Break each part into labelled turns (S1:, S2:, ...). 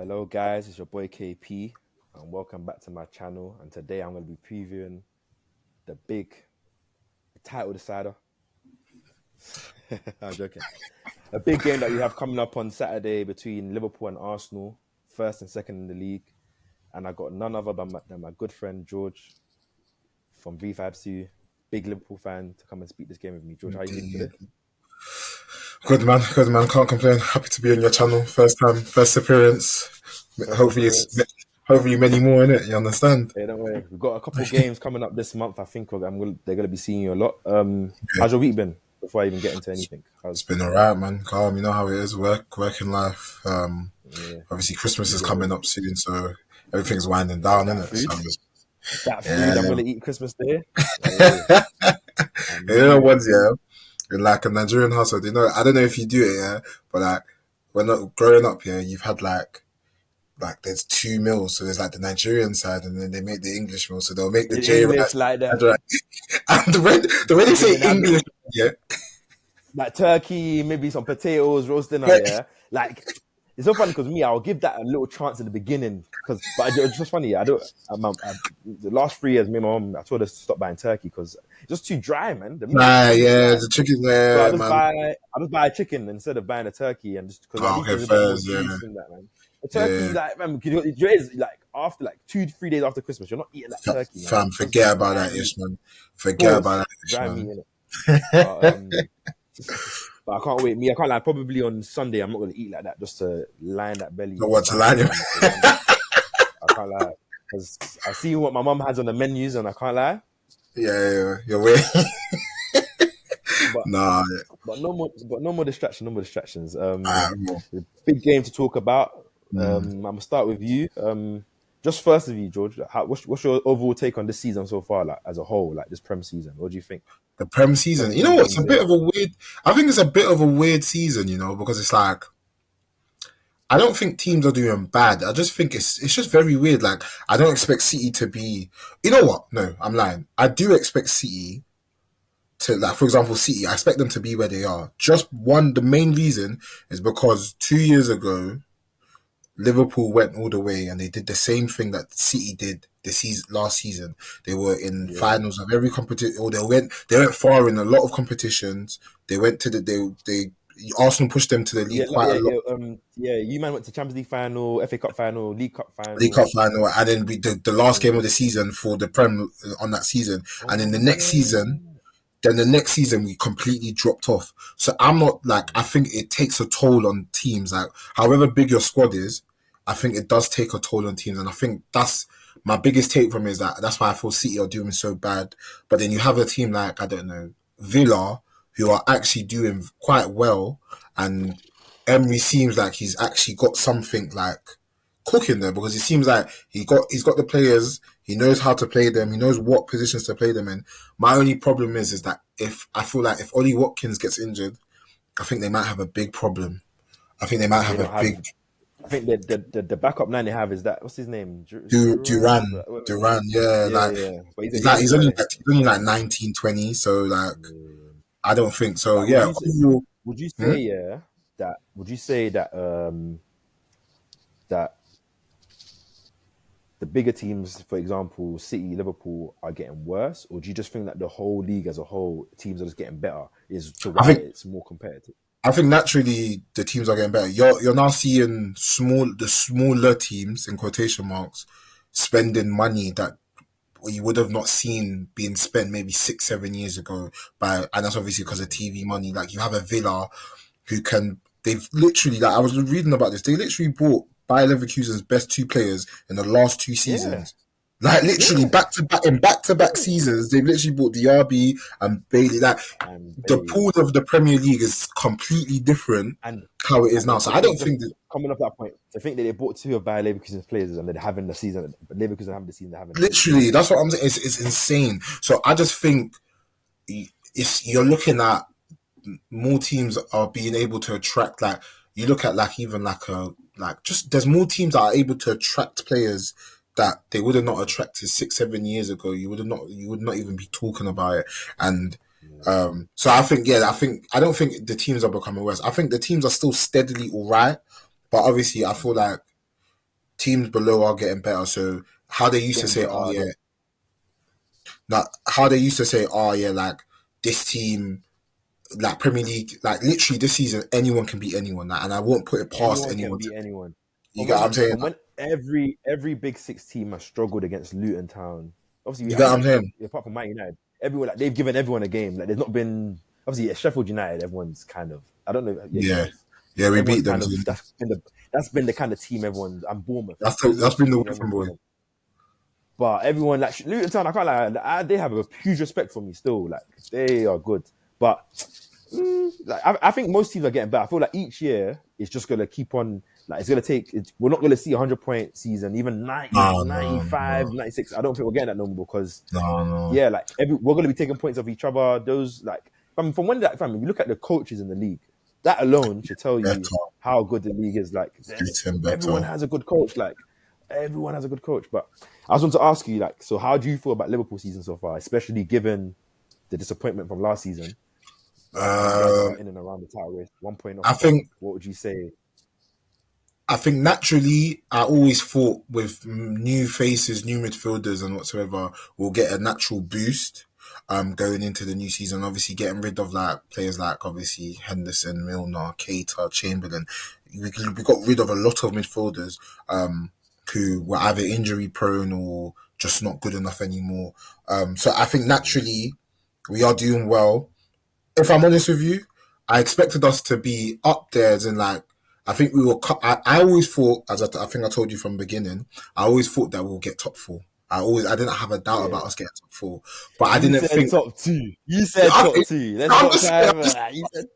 S1: Hello, guys. It's your boy KP, and welcome back to my channel. And today I'm going to be previewing the big title decider. I'm joking. A big game that we have coming up on Saturday between Liverpool and Arsenal, first and second in the league. And I got none other than my good friend George from threevibestwo, big Liverpool fan, to come and speak this game with me. George, how are you doing today?
S2: Good man. Can't complain. Happy to be on your channel. First time, first appearance. Hopefully many more in it. You understand?
S1: Hey, don't worry. We've got a couple games coming up this month. I think they're going to be seeing you a lot. How's your week been? Before I even get into anything,
S2: It's been alright, man. Calm. You know how it is. Working life. Obviously Christmas is coming up soon, so everything's winding down, isn't it?
S1: That food I'm gonna eat Christmas Day.
S2: You know, ones in like a Nigerian household. You know, I don't know if you do it, but like when growing up here, you've had like there's two meals. So there's like the Nigerian side, and then they make the English meal. So they'll make the J
S1: English like that.
S2: And the way they say English,
S1: like turkey, maybe some potatoes, roasting out. Yeah, like it's so funny because I'll give that a little chance in the beginning but it's just funny. The last 3 years, me and my mom, I told her to stop buying turkey because it's just too dry, man.
S2: The chicken there.
S1: So I just buy a chicken instead of buying a turkey, and just because that, man. The turkey, like, man, like after like 2-3 days after Christmas, you're not eating that turkey, man.
S2: Fam, forget about that ish, man. Forget about that ish, man.
S1: But I can't wait. I can't lie. Probably on Sunday, I'm not going to eat like that just to line that belly.
S2: Not what to line you.
S1: I can't lie. Because I see what my mum has on the menus, and I can't lie.
S2: Yeah, you're weird.
S1: But no more distractions. Big game to talk about. I'm gonna start with you. Just first of you, George. What's your overall take on this season so far, like as a whole, like this Prem season? What do you think?
S2: The Prem season, you know what? It's a bit of a weird. I think it's a bit of a weird season, you know, because it's like I don't think teams are doing bad. I just think it's just very weird. Like I don't expect City to be. You know what? No, I'm lying. I do expect City to, like, for example, City. I expect them to be where they are. The main reason is because 2 years ago, Liverpool went all the way and they did the same thing that City did last season. They were in finals of every competition, or they went far in a lot of competitions. They went to Arsenal pushed them to the league quite a lot.
S1: You man went to Champions League final, FA Cup final, League Cup final,
S2: and then the last game of the season for the Prem on that season, and then the next season we completely dropped off. So I'm not like, I think it takes a toll on teams. Like however big your squad is, I think it does take a toll on teams, and I think that's my biggest take from it, is that's why I feel City are doing so bad. But then you have a team like, I don't know, Villa, who are actually doing quite well, and Emery seems like he's actually got something like cooking there, because it seems like he's got the players, he knows how to play them, he knows what positions to play them in. My only problem is that if Ollie Watkins gets injured, I think they might have a big problem. I think they might have a big.
S1: I think the backup line they have is that, what's his name?
S2: Duran, yeah. But he's only like 19, 20, so like I don't think so.
S1: Would you say that that the bigger teams, for example, City, Liverpool, are getting worse, or do you just think that the whole league as a whole, teams are just getting better? It's more competitive?
S2: I think naturally the teams are getting better. You're now seeing the smaller teams, in quotation marks, spending money that you would have not seen being spent maybe 6-7 years ago, and that's obviously because of TV money. Like you have a Villa they've literally, like I was reading about this, they literally bought Bayer Leverkusen's best 2 players in the last 2 seasons. Like literally back to back seasons, they've literally bought Diaby and Bailey. Like the pool of the Premier League is completely different how it is now. So I don't think that,
S1: coming up that point, to think that they bought 2 of Bayer Leverkusen's players and they're having the season, but Leverkusen having the season they're having.
S2: Literally, that's what I'm saying. It's insane. So I just think you're looking at more teams are being able to attract. Like you look at there's more teams that are able to attract players that they would have not attracted 6-7 years ago. You would not even be talking about it. And so I don't think the teams are becoming worse. I think the teams are still steadily all right, but obviously I feel like teams below are getting better. So how they used to
S1: Getting
S2: say,
S1: better.
S2: oh yeah, like how they used to say, oh yeah, like this team, like Premier League, like literally this season, anyone can beat anyone, like, and I won't put it past
S1: Anyone can
S2: anyone.
S1: beat anyone.
S2: You get what I'm saying?
S1: From when every Big Six team has struggled against Luton Town. Obviously,
S2: You
S1: I
S2: get what
S1: think
S2: I'm saying?
S1: apart from Man United, everyone like they've given everyone a game. Like there's not been obviously Sheffield United. Everyone's kind of I don't know. Yeah, you
S2: Yeah,
S1: guys.
S2: yeah, we
S1: Everyone's
S2: beat them.
S1: kind of
S2: So
S1: that's been the kind of team everyone's. And Bournemouth.
S2: that's
S1: Bournemouth's a
S2: been the
S1: team
S2: Wigan
S1: everyone's
S2: boy.
S1: beaten. But everyone like Luton Town, I can't lie. They have a huge respect for me still. Like they are good, but like I think most teams are getting better. I feel like each year it's just gonna keep on. Like it's gonna take. We're not gonna see a 100-point season, even 90,
S2: No,
S1: 95, 96. I don't think we're getting that number because
S2: no.
S1: yeah, like we're gonna be taking points off each other. Those like from when that you look at the coaches in the league, that alone should tell you
S2: Better,
S1: how good the league is. Like
S2: getting
S1: everyone
S2: better.
S1: has a good coach. Like everyone has a good coach. But I was want to ask you, like, so how do you feel about Liverpool season so far, especially given the disappointment from last season? Right now, you guys are
S2: Um,
S1: in and around the title race, 1 point off
S2: I
S1: top.
S2: think
S1: What would you say?
S2: I think naturally, I always thought with new faces, new midfielders, and whatsoever, we'll get a natural boost. Going into the new season, obviously getting rid of like players like obviously Henderson, Milner, Keita, Chamberlain. We got rid of a lot of midfielders who were either injury prone or just not good enough anymore. So I think naturally we are doing well. If I'm honest with you, I expected us to be up there as in like I think we were. I always thought, as I think I told you from the beginning, I always thought that we'll get top four. I didn't have a doubt
S1: Yeah.
S2: about us getting top four, but I
S1: You
S2: didn't
S1: said
S2: think.
S1: top two. You said
S2: Okay,
S1: top two. Let's
S2: I'm
S1: not
S2: just,
S1: try
S2: I'm
S1: and
S2: just,
S1: you said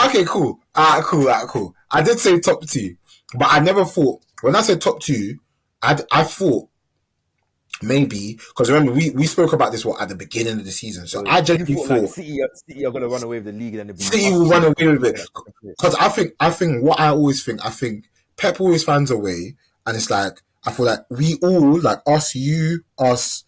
S2: okay, cool. Cool. I did say top two, but I never thought when I said top two, I thought maybe because remember we spoke about this at the beginning of the season, so
S1: so
S2: I
S1: you
S2: genuinely
S1: thought like
S2: thought
S1: City are gonna run away with the league and then it'll be
S2: City
S1: us
S2: will
S1: two
S2: run away with
S1: competing
S2: it
S1: for that second place.
S2: because I think what I think Pep always finds a way, and it's like I feel like we all like us, you, us,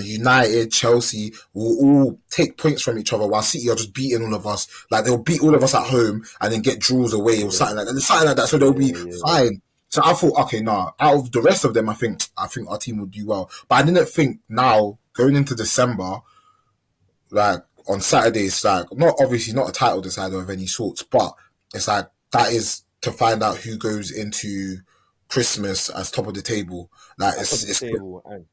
S2: United, Chelsea will all take points from each other while City are just beating all of us. Like they'll beat all of us at home and then get draws away or
S1: Yeah,
S2: something like that. So they'll be
S1: yeah.
S2: fine. So I thought, okay, nah. Out of the rest of them, I think our team will do well. But I didn't think now going into December like on Saturday, it's like not obviously not a title decider of any sorts, but it's like that is to find out who goes into Christmas as top of the table. Like
S1: At top of the
S2: it's
S1: table, and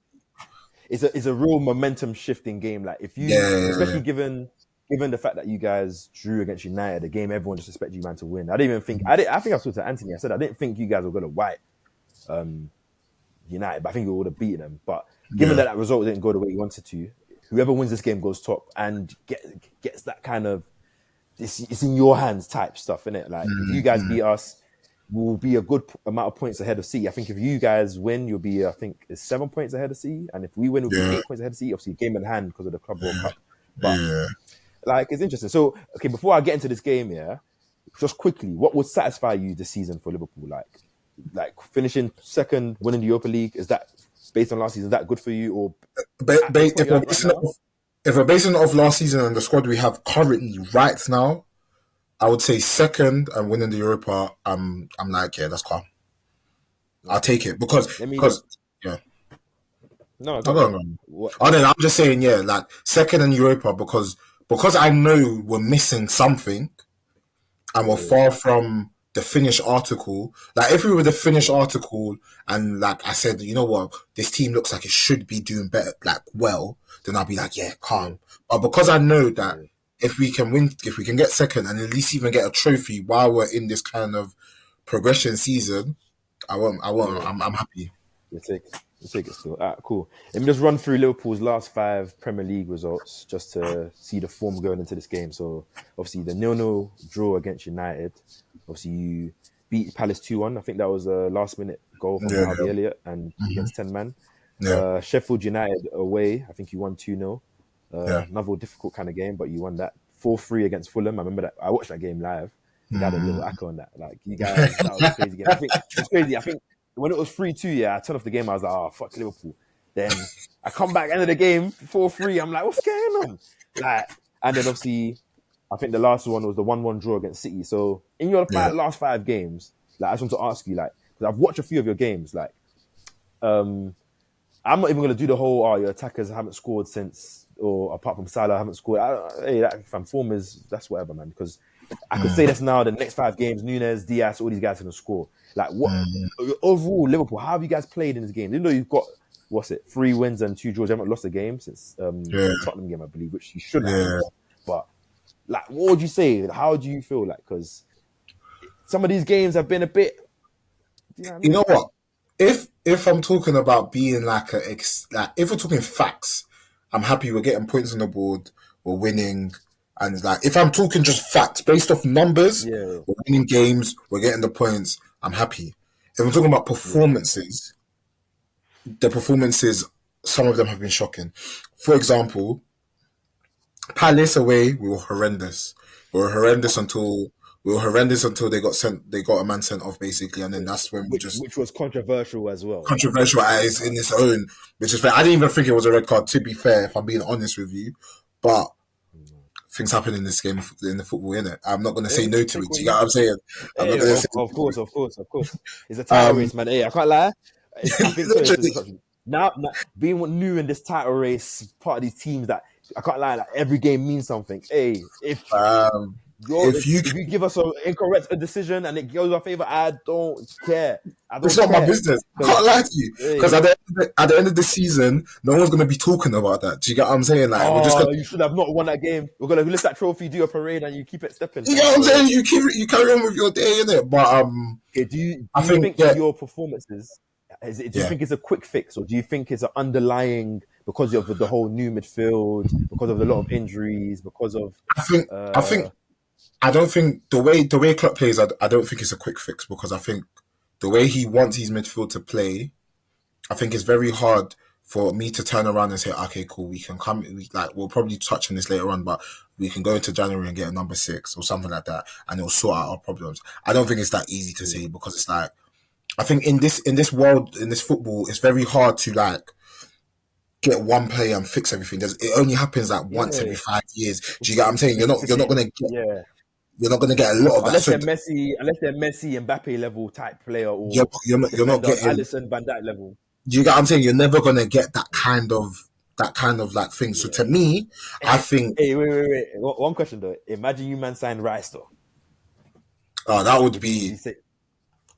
S1: it's a real momentum shifting game. Like if you,
S2: yeah,
S1: especially given the fact that you guys drew against United, a game everyone just expected you man to win. I didn't even think I think I saw to Anthony. I said I didn't think you guys were gonna wipe United, but I think we would have beaten them. But given
S2: yeah,
S1: that result didn't go the way you wanted to, whoever wins this game goes top and gets that kind of it's in your hands type stuff, innit? Like if you guys beat us, we'll be a good amount of points ahead of C. I think if you guys win, you'll be I think it's 7 points ahead of C, and if we win, we'll be
S2: yeah,
S1: 8 points ahead of C. Obviously, game in hand because of the Club World Cup. But
S2: yeah.
S1: like it's interesting. So okay, before I get into this game, yeah, just quickly, what would satisfy you this season for Liverpool? Like finishing second, winning the Europa League, is that based on last season? Is that good for you, or at this point
S2: If
S1: you're
S2: we're
S1: at right
S2: basing it
S1: now?
S2: off, if we're basing it off last season and the squad we have currently right now, I would say second and winning the Europa. I'm like yeah, that's calm. I'll
S1: Okay,
S2: take it because
S1: let me.
S2: because yeah.
S1: No,
S2: I
S1: go on, go
S2: don't
S1: on.
S2: know.
S1: What?
S2: I don't know. I'm just saying, yeah, like second in Europa because I know we're missing something and we're
S1: Yeah,
S2: far from the finished article. Like if we were the finished
S1: yeah,
S2: article and like I said, you know what, this team looks like it should be doing better, like well, then I'll be like, yeah,
S1: yeah,
S2: calm. But because I know that
S1: yeah,
S2: if we can win, if we can get second and at least even get a trophy while we're in this kind of progression season,
S1: yeah.
S2: I'm happy.
S1: You take you take it still. Alright, cool. Let me just run through Liverpool's last 5 Premier League results just to see the form going into this game. So obviously the 0-0 draw against United. Obviously you beat Palace 2-1. I think that was a last minute goal from
S2: Yeah,
S1: Harvey Elliott and against 10 man.
S2: yeah,
S1: Sheffield United away. I think you won 2-0.
S2: yeah.
S1: Another difficult kind of game, but you won that 4-3 against Fulham. I remember that I watched that game live. I think I had a little echo on that. Like you guys, that was a crazy game. I think it's crazy. I think when it was 3-2, yeah, I turned off the game. I was like, oh fuck Liverpool. Then I come back end of the game 4-3. I'm like, what's going on? Like, and then obviously, I think the last one was the 1-1 draw against City. So in your
S2: Yeah.
S1: last 5 games, like I just want to ask you, like, because I've watched a few of your games, like, I'm not even going to do the whole, your attackers haven't scored since, or apart from Salah, haven't scored. Hey, that form that's whatever, man. Because I could say this now, the next 5 games, Nunes, Diaz, all these guys are going to score. Like, what overall, Liverpool, how have you guys played in this game? Even though you've got, 3 wins and 2 draws, you haven't lost a game since the Tottenham game, I believe, which you should have. But, like, what would you say? How do you feel? Like, because some of these games have been a bit...
S2: You know what? If I'm talking about being like if we're talking facts, I'm happy we're getting points on the board, we're winning, and like if I'm talking just facts based off numbers, we're winning games, we're getting the points, I'm happy. If I'm talking about performances, the performances, some of them have been shocking. For example, Palace away, we were horrendous. We were horrendous until they got a man sent off basically, and then that's when
S1: which was controversial as well.
S2: Controversial as in its own, which is fair. I didn't even think it was a red card. To be fair, if I'm being honest with you, but things happen in this game in the football, innit? I'm not going to say no to it. You get what I'm saying?
S1: Of course. It's a title race, man. Hey, I can't lie. I think so. Now, being new in this title race, part of these teams that I can't lie, like every game means something. Hey, if you give us an incorrect decision and it goes our favor, I don't care.
S2: It's not my business. I can't lie to you, because at the end of the season, no one's going to be talking about that. Do you get what I'm saying? Like,
S1: you should have not won that game. We're going to lift that trophy, do a parade, and you keep it stepping.
S2: You get what I'm saying? You carry on with your day, innit? But
S1: do you think your performances? Do you think it's a quick fix, or do you think it's an underlying because of the whole new midfield, because of a lot of injuries, because of?
S2: I don't think the way Klopp plays, I don't think it's a quick fix, because I think the way he wants his midfield to play, I think it's very hard for me to turn around and say, okay, cool, we can come. We'll probably touch on this later on, but we can go into January and get a number 6 or something like that, and it'll sort out our problems. I don't think it's that easy to say, because it's like, I think in this world, in this football, it's very hard to like get one player and fix everything. It only happens like once every 5 years. Do you get what I'm saying? You're not gonna get. You're not going to get a lot of
S1: unless that. Unless they're Messi, Mbappe level type player, or
S2: you're not getting
S1: Alisson, Van Dijk level.
S2: Do you get what I'm saying? You're never going to get that kind of like thing. So to me, I think.
S1: Hey, wait. One question though. Imagine you man signed Rice though.
S2: Oh, that would be.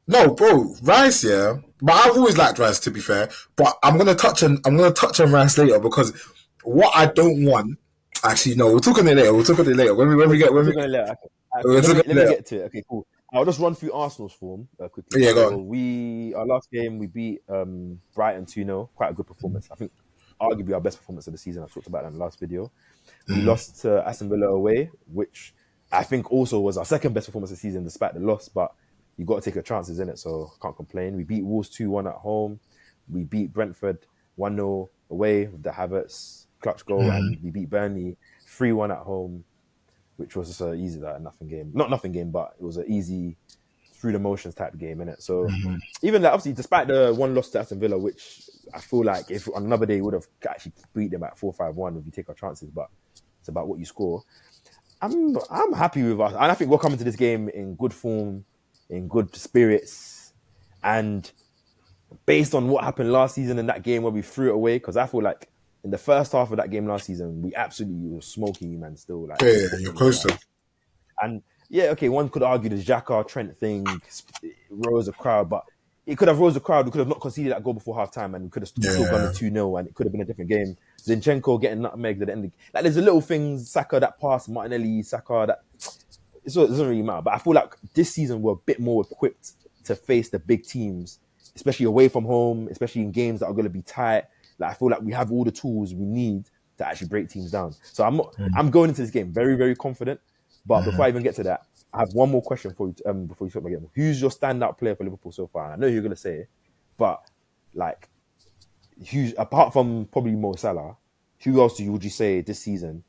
S2: No, bro, Rice, yeah. But I've always liked Rice, to be fair. But I'm gonna touch on Rice later, because what I don't want. Actually, no, we'll talk on it later. When we get. Let me
S1: get to it. Okay, cool. I'll just run through Arsenal's form quickly.
S2: Yeah, go on.
S1: Our last game we beat Brighton 2-0. Quite a good performance. I think arguably our best performance of the season. I talked about that in the last video. We lost to Aston Villa away, which I think also was our second best performance of the season despite the loss. But you got to take your chances in it, so can't complain. We beat Wolves 2-1 at home. We beat Brentford 1-0 away with the Havertz clutch goal, and we beat Burnley 3-1 at home, which was just an easy, nothing game. Not nothing game, but it was an easy through the motions type game, innit? So even that, obviously, despite the one loss to Aston Villa, which I feel like if on another day we would have actually beat them at 4-5-1 if you take our chances, but it's about what you score. I'm happy with us, and I think we're coming to this game in good form, in good spirits, and based on what happened last season in that game where we threw it away, because I feel like in the first half of that game last season, we absolutely were smoking you, man, still. Like,
S2: you're close to.
S1: And one could argue the Xhaka Trent thing rose the crowd, but it could have rose the crowd. We could have not conceded that goal before half time, and we could have still gone to 2-0, and it could have been a different game. Zinchenko getting nutmegged at the end. Like, there's a little things, Saka that pass, Martinelli, Saka that. It doesn't really matter. But I feel like this season we're a bit more equipped to face the big teams, especially away from home, especially in games that are going to be tight. Like, I feel like we have all the tools we need to actually break teams down. So I'm going into this game very, very confident. But before I even get to that, I have one more question for you before you talk about the game. Who's your standout player for Liverpool so far? I know you're going to say it, but like, apart from probably Mo Salah, who else would you say this season?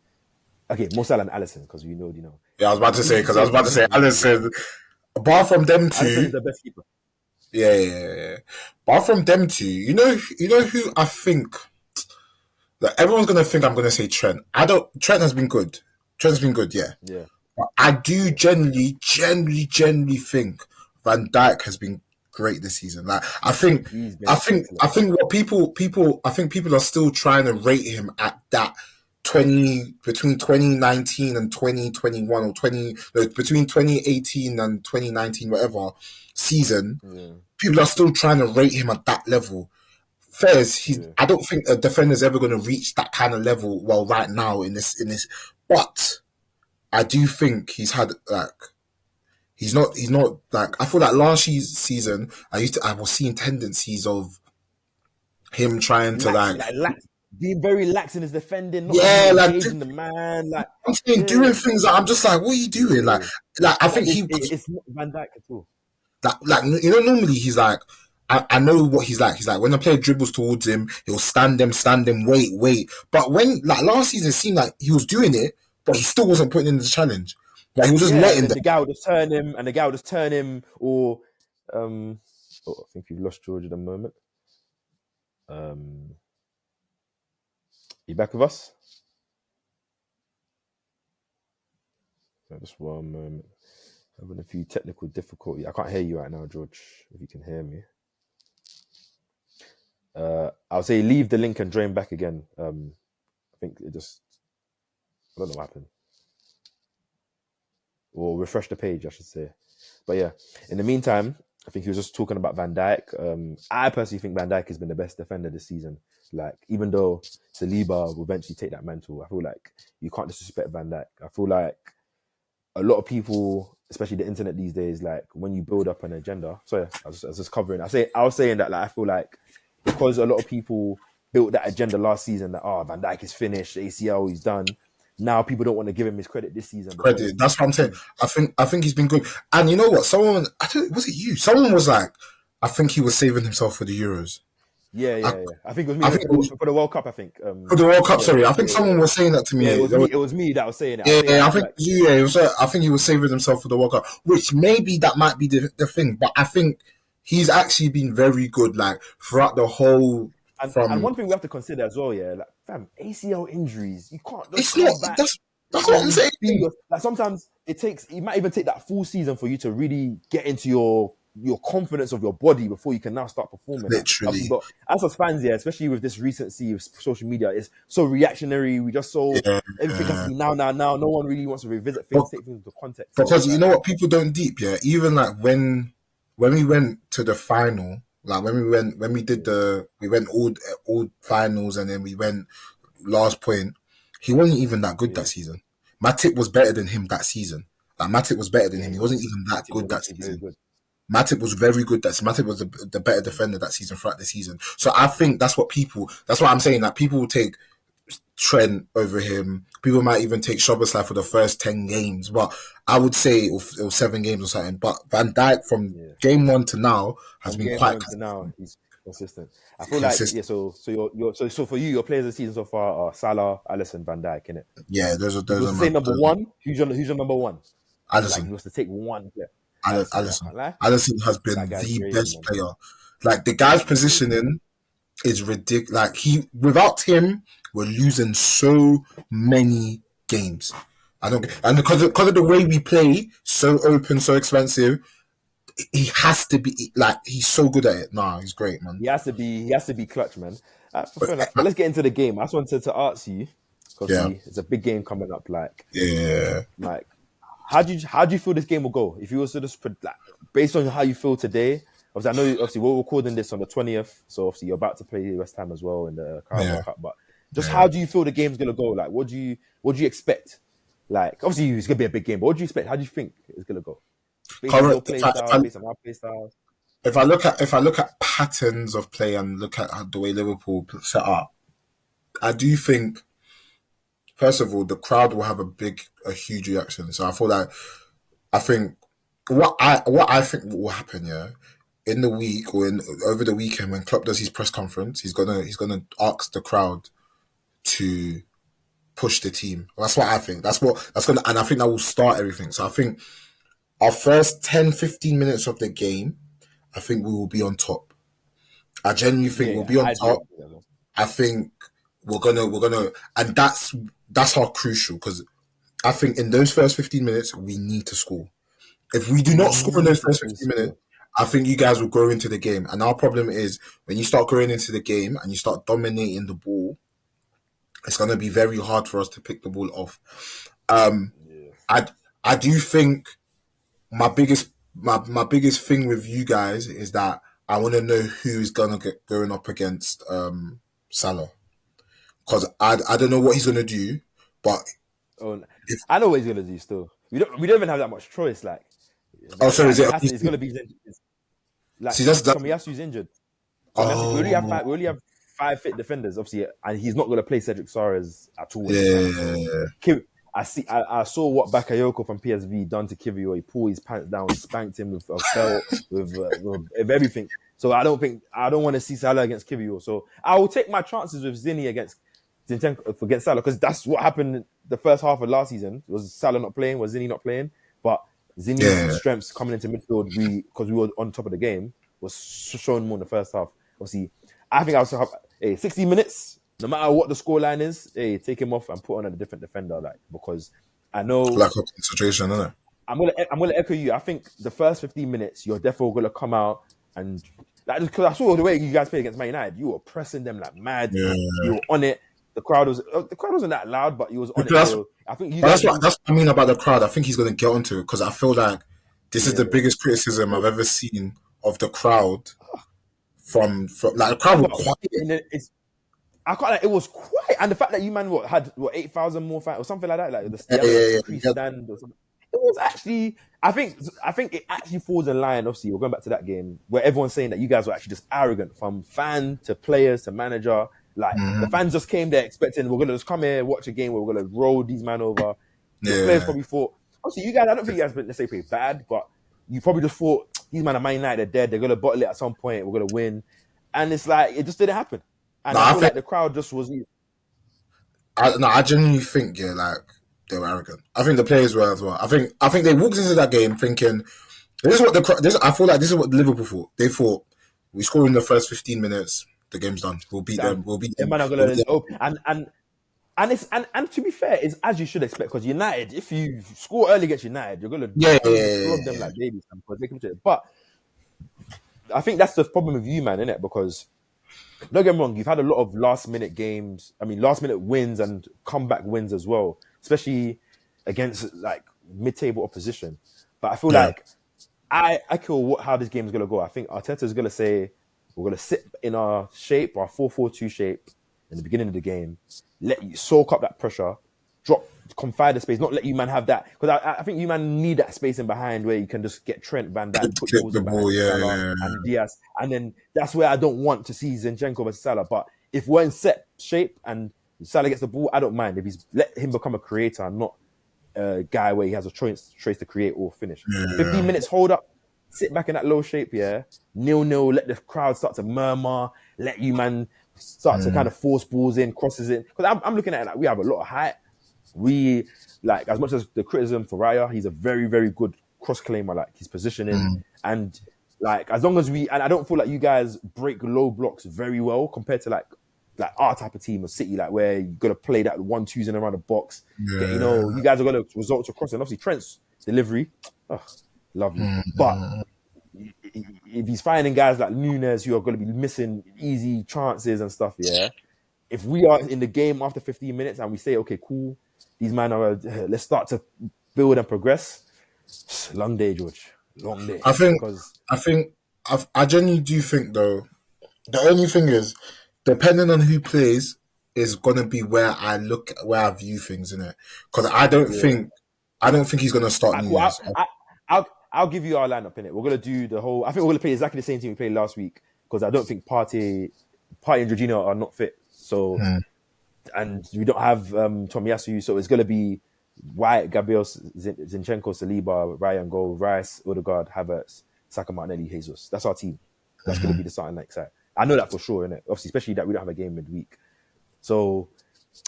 S1: Okay, Mo Salah and Alisson, because you know.
S2: Yeah, I was about to say Alisson. Apart from them two,
S1: Alisson is the best keeper.
S2: Yeah. Apart from them two, you know who I think that everyone's gonna think I'm gonna say Trent. Trent has been good. Trent's been good, yeah.
S1: Yeah.
S2: But I do genuinely think Van Dijk has been great this season. Like I think
S1: He's been
S2: I think
S1: excellent.
S2: I think what people I think people are still trying to rate him at that 20 between 2019 and 2021 or 20 no, between 2018 and 2019 whatever season.
S1: Yeah,
S2: People are still trying to rate him at that level. Fairs,
S1: yeah,
S2: I don't think a defender's ever going to reach that kind of level. Well, right now but I do think he's had like he's not like I feel like last season I was seeing tendencies of him trying to
S1: lax,
S2: like
S1: like lax, being very lax in his defending, not
S2: yeah
S1: really
S2: like
S1: engaging the man. Like,
S2: I'm saying
S1: yeah,
S2: doing things that I'm just like what are you doing
S1: yeah.
S2: like I
S1: Like
S2: think
S1: it's not Van Dijk at all.
S2: like you know normally he's like I know what he's like. He's like when a player dribbles towards him, he'll stand them, wait. But when like last season, it seemed like he was doing it, but he still wasn't putting in the challenge. Like he was just
S1: Yeah, and
S2: letting
S1: then
S2: them.
S1: the guy would just turn him, and the guy would just turn him, or I think you've lost George at the moment. You back with us? Just one moment. Having a few technical difficulties. I can't hear you right now, George. If you can hear me, I'll say leave the link and join back again. I think it just I don't know what happened. Or refresh the page, I should say. But yeah, in the meantime, I think he was just talking about Van Dijk. I personally think Van Dijk has been the best defender this season. Like, even though Saliba will eventually take that mantle, I feel like you can't disrespect Van Dijk. I feel like a lot of people, especially the internet these days, like when you build up an agenda. So I was just covering. I was saying that like I feel like because a lot of people built that agenda last season that Van Dijk is finished, ACL he's done. Now people don't want to give him his credit this season because
S2: Credit. That's what I'm saying. I think he's been good. And you know what? Was it you? Someone was like, I think he was saving himself for the Euros.
S1: yeah. I think it was
S2: I
S1: me
S2: think it was,
S1: for the World Cup. I think
S2: for the World Cup.
S1: yeah,
S2: Sorry, I think someone was saying that to me.
S1: yeah. It was me. It was me that was saying it. I was saying
S2: Yeah,
S1: I
S2: I
S1: feel
S2: think
S1: like
S2: you. Yeah, it was. I think he was saving himself for the World Cup, which maybe that might be the thing. But I think he's actually been very good, like throughout the whole.
S1: and
S2: From
S1: one thing we have to consider as well, yeah, like fam, ACL injuries, you can't just
S2: it's not.
S1: come back
S2: That's what I'm
S1: and
S2: saying.
S1: be like sometimes it might even take that full season for you to really get into your confidence of your body before you can now start performing. Obviously,
S2: Literally,
S1: but as fans, yeah, especially with this recency of social media, it's so reactionary. We just so
S2: yeah.
S1: everything has to be now. No one really wants to revisit things, take things into context. So
S2: Because
S1: it's
S2: you
S1: like,
S2: know what people don't deep, yeah. Even like when we went to the final, like when we did we went all finals and then we went last point. He wasn't even that good
S1: yeah,
S2: that season. Matip was better than him that season. Like Matip was better than
S1: yeah,
S2: him.
S1: he
S2: He wasn't
S1: was.
S2: even that
S1: Matip
S2: good
S1: was
S2: that
S1: actually very
S2: season.
S1: good.
S2: Matip was very good. Matip was the better defender that season throughout the season. So I think that's what people. That's what I'm saying. That people will take Trent over him. People might even take Szoboszlai for the first 10 games, but I would say it was 7 games or something. But Van Dijk from
S1: Yeah.
S2: game one to now has
S1: From
S2: been
S1: game
S2: quite
S1: one to now, he's consistent. I feel like
S2: consistent.
S1: yeah. So for you, your players this season so far are Salah, Alisson, Van Dijk, innit?
S2: Yeah,
S1: If you
S2: those
S1: was
S2: are
S1: to
S2: my
S1: say number one, who's your number one? Like if you
S2: Alisson.
S1: was to take one player, Alisson. Yeah, I
S2: Alisson.
S1: can't lie.
S2: Alisson has
S1: That
S2: been
S1: guy's
S2: the
S1: crazy,
S2: best
S1: man.
S2: player. Like the guy's
S1: He's crazy.
S2: positioning is ridiculous. Like without him, we're losing so many games. I don't,
S1: Yeah.
S2: and because of the way we play, so open, so expensive, he has to be like he's so good at it. Nah, he's great, man.
S1: He has to be clutch, man. Fair enough. But let's get into the game. I just wanted to ask you, because
S2: Yeah,
S1: it's a big game coming up.
S2: yeah.
S1: Like, how do you feel this game will go? If you was to just like, based on how you feel today, obviously I know obviously we're recording this on the 20th, so obviously you're about to play West Ham as well in the Carabao
S2: Yeah,
S1: Cup. But just
S2: yeah.
S1: how do you feel the game's gonna go? Like, what do you expect? Like, obviously it's gonna be a big game, but what do you expect? How do you think it's gonna go? Based on your
S2: Current,
S1: play style, based on our play style.
S2: if I look at patterns of play and look at the way Liverpool set up, I do think first of all the crowd will have a huge reaction. So I think what I think will happen, yeah, in the week or in over the weekend when Klopp does his press conference, he's gonna ask the crowd to push the team. That's what I think. That's gonna, and I think that will start everything. So I think our first 10, 15 minutes of the game, I think we will be on top. I genuinely think we'll
S1: Yeah,
S2: be on
S1: I do.
S2: top. I think we're gonna, and that's how crucial because I think in those first 15 minutes we need to score. If we do
S1: We
S2: not score in those
S1: need
S2: first
S1: to
S2: 15 minutes,
S1: score.
S2: I think you guys will grow into the game. And our problem is when you start growing into the game and you start dominating the ball, it's going to be very hard for us to pick the ball off.
S1: Yeah.
S2: I I do think my biggest thing with you guys is that I want to know who's gonna get going up against Salah, because I don't know what he's gonna do, but
S1: Oh,
S2: if
S1: I know what he's gonna do. Still, we don't even have that much choice. Like,
S2: sorry, is it?
S1: it's gonna be like
S2: See, that's
S1: Tomiyasu's injured. Tomiyasu,
S2: oh
S1: we only have 5 fit defenders, obviously, and he's not gonna play Cedric Soares at all anytime soon.
S2: yeah.
S1: I saw what Bakayoko from PSV done to Kivio. He pulled his pants down, spanked him with a belt, with everything. So I don't want to see Salah against Kivio. So I will take my chances with Zini against Salah, because that's what happened the first half of last season. Was Salah not playing? Was Zini not playing? But Zini's strengths coming into midfield, because we were on top of the game, was shown more in the first half. Obviously, I think I was 60 minutes. No matter what the scoreline is, take him off and put on a different defender, like, because I know
S2: Lack of concentration, isn't it?
S1: I'm gonna echo you. I think the first 15 minutes, you're definitely gonna come out and, like, because I saw the way you guys played against Man United, you were pressing them like mad.
S2: Yeah.
S1: You were on it. The crowd wasn't that loud, but you was on
S2: That's,
S1: it. So I think you guys.
S2: that's what I mean about the crowd. I think he's going to get onto it, because I feel like this is the biggest criticism I've ever seen of the crowd. From like the crowd was quiet.
S1: I can't, like, it was quiet, and the fact that you man had 8,000 more fans or something like that, like the increased stand or something. It was actually, I think it actually falls in line. Obviously, we're going back to that game where everyone's saying that you guys were actually just arrogant, from fan to players to manager. Like, the fans just came there expecting we're gonna just come here, watch a game where we're gonna roll these men over. The players probably thought, obviously, you guys, I don't think you guys necessarily play bad, but you probably just thought these men are Man United, they're dead, they're gonna bottle it at some point, we're gonna win, and it's like it just didn't happen. And I feel like the crowd just was.
S2: I genuinely think like they were arrogant. I think the players were as well. I think they walked into that game thinking this is what I feel like this is what Liverpool thought. They thought we score in the first 15 minutes, the game's done. We'll beat them. We'll beat them.
S1: And to be fair, it's as you should expect, because United, if you score early against United, you're gonna flog them like babies. But I think that's the problem with you, man, innit? Because don't get me wrong, you've had a lot of last minute wins and comeback wins as well, especially against like mid-table opposition. But I feel like I echo how this game is gonna go. I think Arteta is gonna say we're gonna sit in our 4-4-2 shape in the beginning of the game, let you soak up that pressure, confide the space, not let you man have that, because I think you man need that space in behind where you can just get Trent, Van Dijk, put the ball, and Diaz, and then that's where I don't want to see Zinchenko versus Salah. But if we're in set shape and Salah gets the ball, I don't mind if he's let him become a creator, not a guy where he has a choice to create or finish. 15 minutes, hold up, sit back in that low shape, 0-0, let the crowd start to murmur, let you man start to kind of force balls in, crosses in. Because I'm looking at it like we have a lot of height. We, like, as much as the criticism for Raya, he's a very, very good cross claimer, like his positioning. And like, as long as and I don't feel like you guys break low blocks very well compared to like our type of team of City, like where you got to play that 1-2s in around the box. You guys are going to result to crossing. Obviously, Trent's delivery, lovely. But if he's finding guys like Nunes who are going to be missing easy chances and stuff, if we are in the game after 15 minutes and we say, okay, cool, these men are, let's start to build and progress. Long day, George. Long day.
S2: I genuinely do think, though, the only thing is, depending on who plays, is gonna be where I view things, innit? Because I don't think he's gonna start Nunes.
S1: I'll give you our lineup in it. We're gonna do the whole. I think we're gonna play exactly the same team we played last week, because I don't think Partey and Jorginho are not fit. So, and we don't have Tomiyasu, so it's gonna be White, Gabriel, Zinchenko, Saliba, Ryan Gold, Rice, Odegaard, Havertz, Saka, Martinelli, Jesus. That's our team. That's gonna be the starting next side. I know that for sure, innit? Obviously, especially that we don't have a game midweek. So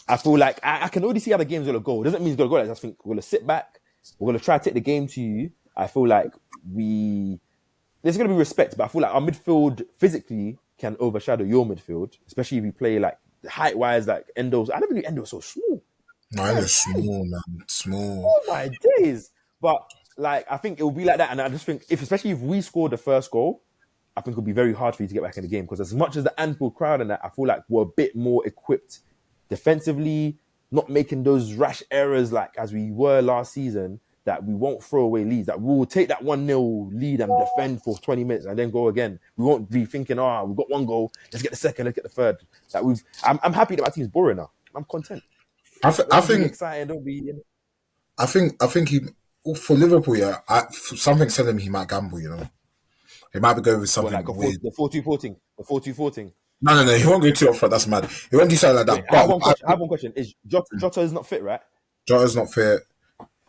S1: I feel like I can already see how the game's gonna go. It doesn't mean it's gonna go like that. I just think we're gonna sit back. We're gonna try to take the game to you. I feel like there's going to be respect, but I feel like our midfield physically can overshadow your midfield, especially if you play like height-wise, like Endo's. I don't think Endo's so small.
S2: No, it's small, man. Small.
S1: Oh my days! But like I think it will be like that, and I just think especially if we score the first goal, I think it'll be very hard for you to get back in the game because as much as the Anfield crowd and that, I feel like we're a bit more equipped defensively, not making those rash errors like as we were last season. That we won't throw away leads. That we will take that 1-0 lead and defend for 20 minutes and then go again. We won't be thinking, we've got one goal. Let's get the second. Let's get the third. That I'm happy that my team's boring now. I'm content.
S2: I think
S1: excited. Don't be.
S2: I think he for Liverpool. Yeah, something's telling me he might gamble. You know, he might be going with something
S1: like
S2: weird.
S1: The 4-2-4. The 4-2-4.
S2: No, he won't go too up front. That's mad. He won't do something like that.
S1: Wait, I have one question. Is Jota is not fit, right?
S2: Jota's not fit.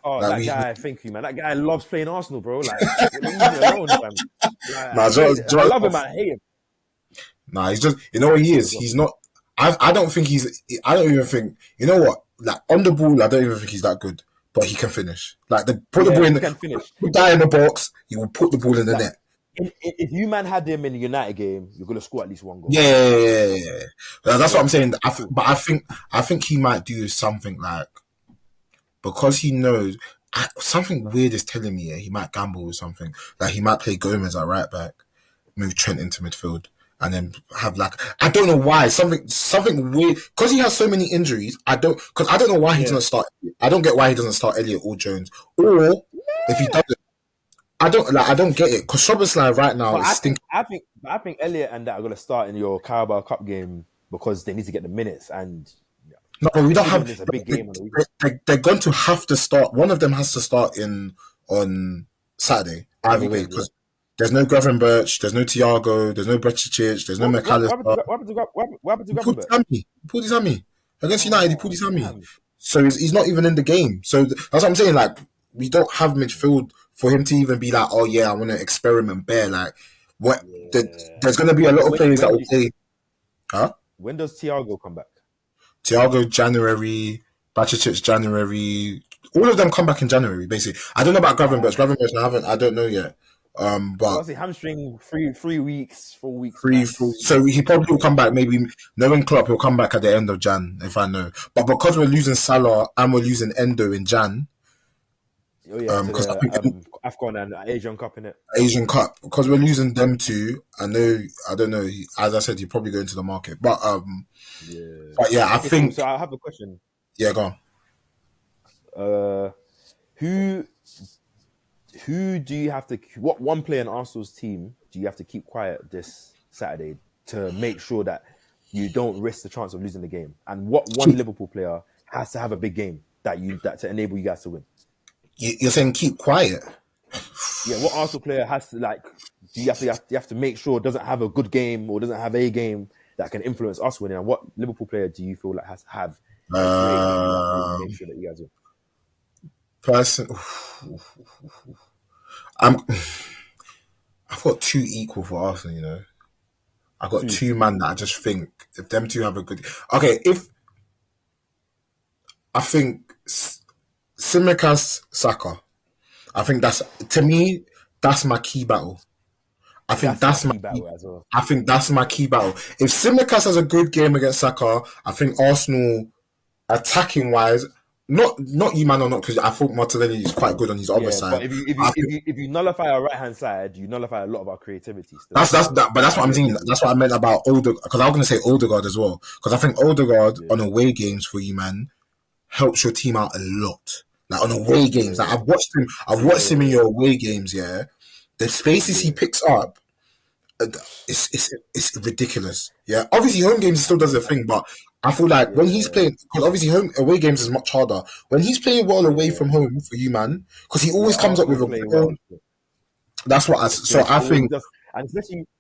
S1: Oh, like that guy, thank you, man. That guy loves playing Arsenal, bro. Like, leave me alone, fam. Like, I love him, I hate him.
S2: Nah, he's just, you know what he is? He's not, I don't even think, you know what? Like, on the ball, I don't even think he's that good, but he can finish. Like, put the ball in the guy in the box, he will put the ball in the net.
S1: If you man had him in the United game, you're gonna score at least one goal.
S2: Yeah. That's what I'm saying. But I think he might do something like, because he knows something weird is telling me he might gamble with something. Like he might play Gomez at right back, move Trent into midfield, and then have like I don't know why something weird because he has so many injuries. I don't know why he doesn't start. I don't get why he doesn't start Elliott or Jones, or if he doesn't. I don't get it because Szoboszlai right now is stinking.
S1: I think Elliott and that are gonna start in your Carabao Cup game because they need to get the minutes and.
S2: No, but we don't have.
S1: It's a big game.
S2: They're going to have to start. One of them has to start on Saturday. Either way, because there's no Gravenberch, there's no Thiago, there's no Brecic, there's no McAllister.
S1: What happened to Gravenberch?
S2: He pulled his hammy against United. He pulled his hammy, so he's not even in the game. So that's what I'm saying. Like we don't have midfield for him to even be like, oh yeah, I want to experiment bare. Like what? There's going to be a lot of players that will play. Huh?
S1: When does Thiago come back?
S2: Thiago January, Bacicic January, all of them come back in January. Basically, I don't know about Gravenberch. I don't know yet. But
S1: hamstring 3 weeks, 4 weeks.
S2: So he probably will come back. Maybe knowing Klopp, he'll come back at the end of Jan, if I know. But because we're losing Salah and we're losing Endo in Jan.
S1: Oh yeah, AFCON and Asian Cup in it.
S2: Asian Cup because we're losing them two. I don't know. As I said, he'll probably go into the market, but I think.
S1: So I have a question.
S2: Yeah, go
S1: on. Who do you have to? What one player in Arsenal's team do you have to keep quiet this Saturday to make sure that you don't risk the chance of losing the game? And what one Liverpool player has to have a big game that to enable you guys to win?
S2: You're saying keep quiet.
S1: Yeah, what Arsenal player has to like? Do you have to make sure it doesn't have a good game or doesn't have a game that can influence us winning? And what Liverpool player do you feel like has to have? Make sure that you guys win.
S2: I've got two equal for Arsenal. You know, I've got two man that I just think if them two have a good. Okay, if I think Tsimikas Saka. I think that's my key battle. I think that's my key battle as well. I think that's my key battle. If Tsimikas has a good game against Saka, I think Arsenal attacking wise, not you man or not because I thought Martinelli is quite good on his other side.
S1: But if you nullify our right hand side, you nullify a lot of our creativity.
S2: But that's what I'm saying. That's what I meant about Odegaard because I was going to say Odegaard as well because I think Odegaard on away games for you man helps your team out a lot. Like on away games, like I've watched him in your away games. Yeah, the spaces he picks up, it's ridiculous. Yeah, obviously home games still does a thing, but I feel like when he's playing, because obviously away games is much harder. When he's playing well away from home for you, man, because he always comes up with a. That's what I think.
S1: And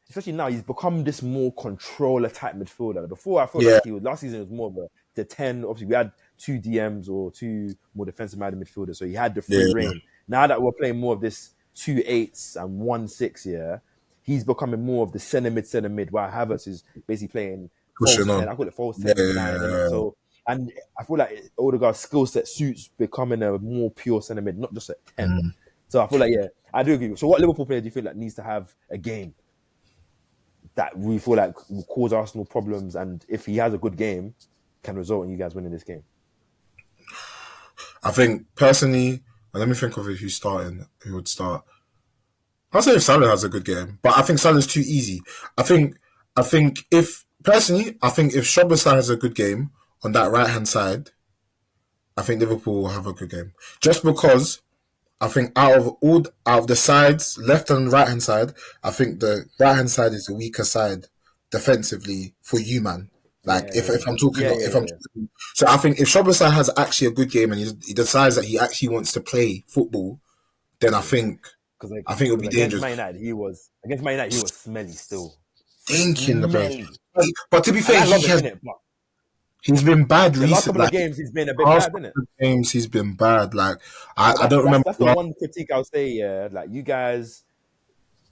S1: especially now, he's become this more controller type midfielder. Before I felt like he was last season was more of the 10. Obviously, we had 2 DMs or 2 more defensive-minded midfielders, so he had the free reign. Now that we're playing more of this 2 8s and 1 6, he's becoming more of the centre mid, while Havertz is basically playing false 10. I call it false 10. So, and I feel like Odegaard's skill set suits becoming a more pure centre mid, not just a 10. So I feel like, I do agree. So what Liverpool player do you feel like needs to have a game that we feel like will cause Arsenal problems, and if he has a good game, can result in you guys winning this game?
S2: I think personally, Let me think of who's starting. Who would start? I'll say if Salah has a good game, but I think Salah's too easy. I think. I think if personally, I think if Szoboszlai has a good game on that right hand side, I think Liverpool will have a good game. Just because I think out of the sides, left and right hand side, I think the right hand side is the weaker side defensively for you, man. Like if I'm talking, so I think if Szoboszlai has actually a good game and he decides that he actually wants to play football, then I think it'll be dangerous.
S1: Against Man United, he was smelly still.
S2: Thinking about, but to be fair, he's been bad recently.
S1: The last couple of games, he's been a bit bad, isn't it?
S2: Games, he's been bad. Like I don't remember.
S1: That's the one critique I'll say. Yeah, like you guys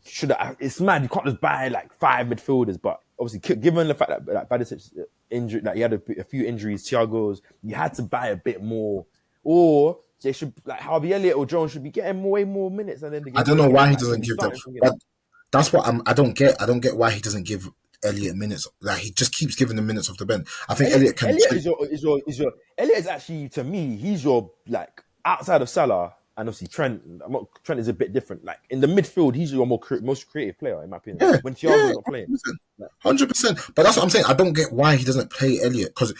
S1: should. It's mad. You can't just buy like 5 midfielders, but obviously, given the fact that like Badic's injury, like he had a few injuries, Thiago's, you had to buy a bit more, or they should like Harvey Elliott or Jones should be getting way more minutes. And then
S2: I don't know why he doesn't give them. But that's what I don't get. I don't get why he doesn't give Elliott minutes. Like he just keeps giving the minutes off the bench. I think Elliott can.
S1: Elliott is actually, to me, he's your like outside of Salah and obviously Trent. Trent is a bit different. Like in the midfield, he's your most creative player in my opinion.
S2: Yeah,
S1: when Thiago's not playing,
S2: 100%. But that's what I'm saying. I don't get why he doesn't play Elliott because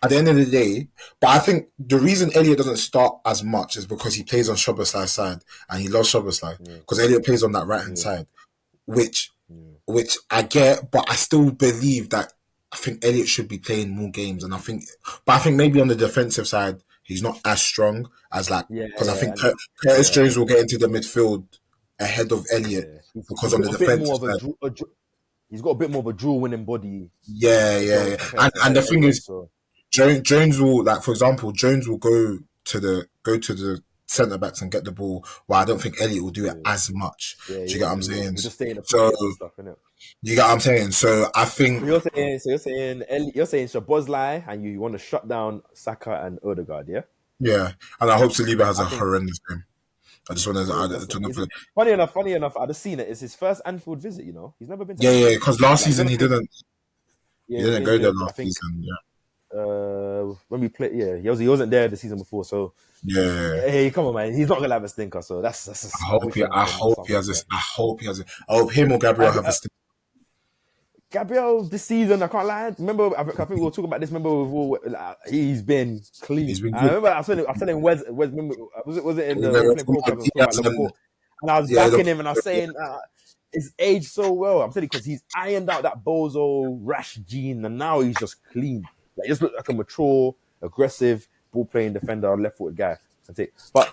S2: at the end of the day, but I think the reason Elliott doesn't start as much is because he plays on Szoboszlai's side and he loves Szoboszlai because Elliott plays on that right hand side, which I get, but I still believe that I think Elliott should be playing more games, and I think maybe on the defensive side he's not as strong as because I think Curtis Jones will get into the midfield ahead of Elliott because on the defensive side
S1: he's got a bit more of a dual winning body.
S2: Yeah. And the thing is, Jones will, like for example, Jones will go to the centre backs and get the ball. Well, I don't think Elliott will do it as much. Do you get what I'm saying?
S1: Just stay in the stuff, innit?
S2: You get what I'm saying? So I think
S1: you're saying Szoboszlai and you want to shut down Saka and Odegaard, yeah?
S2: Yeah, and I hope Saliba has a horrendous game. I just want to.
S1: Funny enough, I just seen it. It's his first Anfield visit. You know, he's never been.
S2: Yeah, because last season he didn't. He didn't go there last season.
S1: Yeah. When we played, he wasn't there the season before. So hey, come on, man, he's not gonna have a stinker. So that's.
S2: I hope he has. I hope him or Gabriel have a stinker.
S1: Gabriel this season, I can't lie. Remember, I think we were talking about this. Remember, he's been clean. I remember I was telling Wes. Remember, was it in the Liverpool? And I was backing him, and I was saying he's aged so well. I'm telling you because he's ironed out that bozo rash gene, and now he's just clean. Like, he just looks like a mature, aggressive, ball-playing defender, left-footed guy. But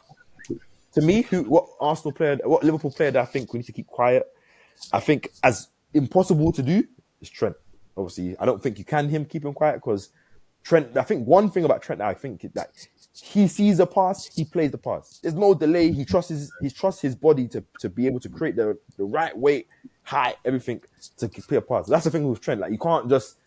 S1: to me, what Liverpool player that I think we need to keep quiet, I think as impossible to do is Trent. Obviously, I don't think you can keep him quiet because Trent. I think one thing about Trent, I think that he sees the pass, he plays the pass. There's no delay. He trusts his body to be able to create the right weight, height, everything to play a pass. That's the thing with Trent. Like you can't just.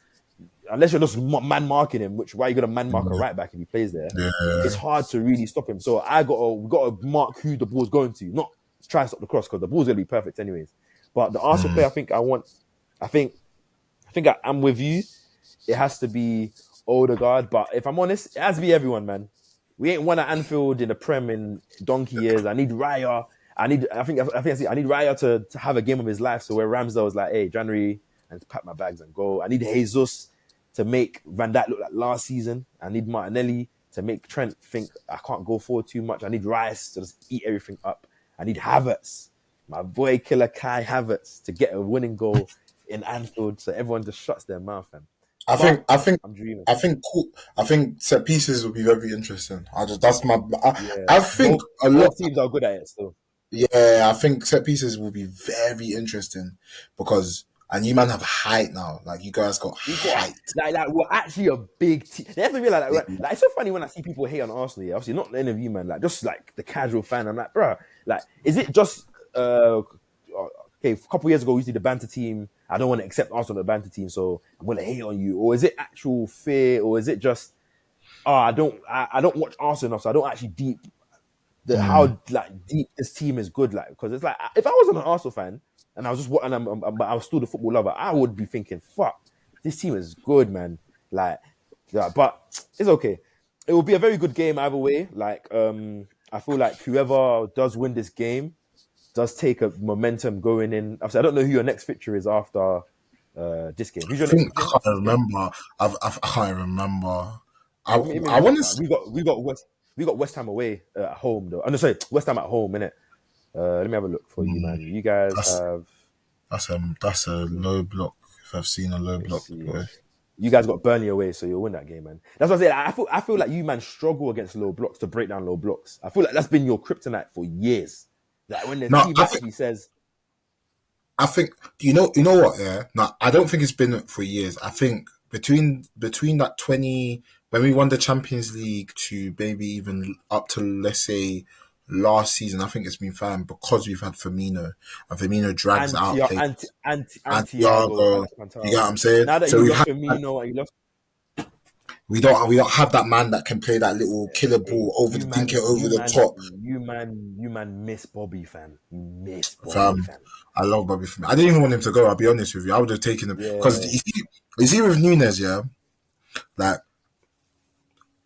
S1: Unless you're just man marking him, why are you gonna man mark a right back if he plays there? Yeah. It's hard to really stop him. So we got to mark who the ball's going to, not try and stop the cross because the ball's gonna be perfect anyways. But the Arsenal player, I think I'm with you. It has to be Odegaard, but if I'm honest, it has to be everyone, man. We ain't won at Anfield in the Prem in donkey years. I need Raya. I need Raya to have a game of his life. So where Ramsdale was like, hey, January, and to pack my bags and go. I need Jesus to make Van Dijk look like last season. I need Martinelli to make Trent think I can't go forward too much. I need Rice to just eat everything up. I need Havertz, my boy killer Kai Havertz, to get a winning goal in Anfield so everyone just shuts their mouth. And
S2: I think I'm dreaming. I think set pieces will be very interesting. I think a lot
S1: of teams are good at it still.
S2: Yeah, I think set pieces will be very interesting because. And you man have height now. Like, you guys got height.
S1: Like, we're actually a big team. They have to realize, like, it's so funny when I see people hate on Arsenal. Yeah? Obviously, not any of you, man. Like, just, like, the casual fan. I'm like, bro, like, is it just, okay, a couple of years ago, we used to be the banter team. I don't want to accept Arsenal as the banter team, so I'm going to hate on you. Or is it actual fear? Or is it just, I don't watch Arsenal enough, so I don't actually how, like, deep this team is good. Like, because it's like, if I wasn't an Arsenal fan, and I was just, and I was still the football lover, I would be thinking, fuck, this team is good, man. Like, but it's okay. it will be a very good game either way. Like, I feel like whoever does win this game does take a momentum going in. Obviously, I don't know who your next fixture is after this game. Who's
S2: I
S1: your next
S2: think
S1: fixture
S2: I
S1: after
S2: can't
S1: this game?
S2: remember. I can't remember. I
S1: Let me
S2: I
S1: have a
S2: want
S1: look.
S2: to.
S1: We got West Ham away at home though. Oh, no, sorry, West Ham at home, innit? Let me have a look for you, man. You guys
S2: That's
S1: have.
S2: that's a low block. If I've seen a low
S1: Let me
S2: block,
S1: see.
S2: boy.
S1: You guys got Burnley away, so you'll win that game, man. That's what I say. I feel like you, man, struggle against low blocks to break down low blocks. I feel like that's been your kryptonite for years. Like when the
S2: No,
S1: team actually says,
S2: I think you know what? Yeah, no, I don't think it's been for years. I think between that 20 when we won the Champions League to maybe even up to, let's say, last season, I think it's been fine because we've had Firmino, and Firmino drags out play and
S1: Thiago,
S2: Thiago.
S1: Alex
S2: You get what
S1: Pantaro.
S2: I'm saying?
S1: Now that
S2: So
S1: you
S2: we've
S1: lost
S2: had
S1: Firmino and you lost,
S2: we don't have that man that can play that little killer
S1: hey,
S2: ball over the dink it over the top.
S1: you man, miss Bobby, fam. You miss Bobby,
S2: Fam,
S1: fam.
S2: I love Bobby Firmino. I didn't even want him to go. I'll be honest with you. I would have taken him because
S1: Yeah,
S2: you see with Nunes, yeah, like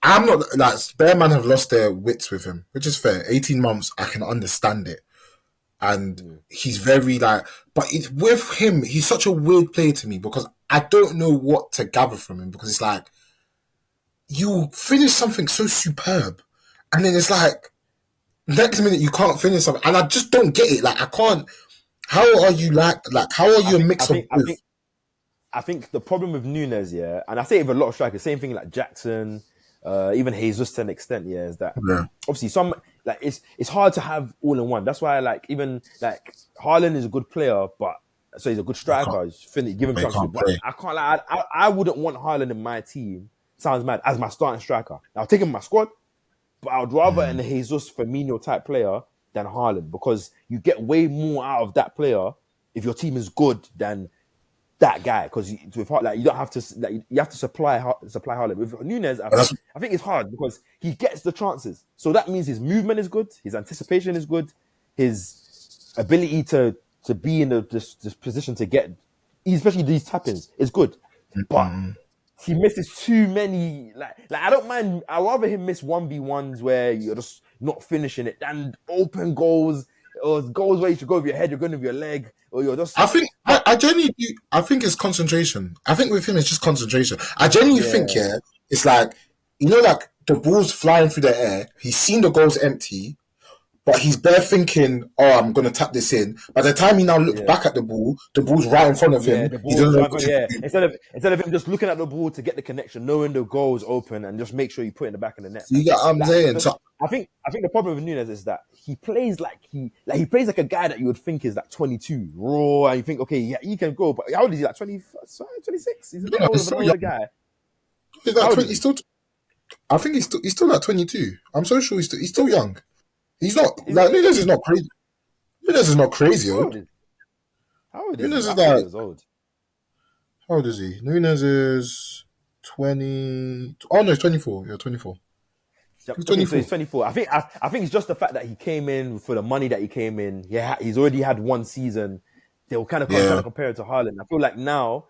S2: I'm not like Bear Man have lost their wits with him, which is fair. 18 months, I can understand it, and he's very like, but it's with him. He's such a weird player to me because I don't know what to gather from him because it's like you finish something so superb, and then it's like next minute you can't finish something, and I just don't get it. Like I can't. How are you like? How are
S1: I
S2: you a
S1: think, I
S2: mix of
S1: think, I
S2: both?
S1: think, I think the problem with Nunes, yeah, and I say it with a lot of strikers, same thing like Jackson, even Jesus to an extent, yeah, is that
S2: Yeah,
S1: obviously some like it's hard to have all in one. That's why like even like Haaland is a good player, but so he's a good
S2: you can't.
S1: striker. He's give him
S2: They
S1: chances,
S2: can't
S1: but
S2: play.
S1: I can't like I wouldn't want Haaland in my team. Sounds mad as my starting striker. I'll take him in my squad, but I'd rather an Jesus Firmino type player than Haaland because you get way more out of that player if your team is good than that guy because like you don't have to like you have to supply Haaland. With Nunes,
S2: But that's
S1: I think it's hard because he gets the chances, so that means his movement is good, his anticipation is good, his ability to be in this position to get, especially these tap-ins, is good, but he misses too many. Like I don't mind. I rather him miss 1v1s where you're just not finishing it than open goals or goals where you should go with your head, you're going with your leg, or you're just.
S2: I think
S1: But
S2: I genuinely do. I think it's concentration. I think with him it's just concentration. I genuinely think
S1: yeah,
S2: it's like like the ball's flying through the air. He's seen the goals empty, but he's bare thinking, "Oh, I'm gonna tap this in." By the time he now looks
S1: yeah.
S2: back at the ball's right in front of
S1: Yeah,
S2: him.
S1: the
S2: He
S1: ball's
S2: doesn't know
S1: right.
S2: what to
S1: Yeah,
S2: do.
S1: instead of him just looking at the ball to get the connection, knowing the goal is open, and just make sure you put it in the back of the net,
S2: You
S1: fam.
S2: get what I'm
S1: Like,
S2: saying? So
S1: I think the problem with Nunes is that he plays like he plays like a guy that you would think is like 22, raw, and you think, okay, yeah, he can go, but how old is he? Like 20, 26? He's a bit
S2: no,
S1: older
S2: he's
S1: of an
S2: still
S1: older
S2: young.
S1: guy.
S2: He's
S1: How
S2: like
S1: old
S2: 20.
S1: is he?
S2: I think he's still like 22. I'm so sure he's still young. He's not
S1: Is
S2: like
S1: he
S2: Nunes is
S1: 22?
S2: not crazy. Nunes is not crazy
S1: How old
S2: old.
S1: is how old is
S2: Nunes
S1: he?
S2: is
S1: I thought he
S2: like
S1: was old.
S2: how old is he? Nunes is 20. Oh no, he's 24. Yeah, 24.
S1: Yep.
S2: He's
S1: Okay, so he's
S2: 24.
S1: 24. I think it's just the fact that he came in for the money that he came in. Yeah, he's already had one season. They were kind of trying
S2: Yeah.
S1: to compare it to Haaland. I feel like now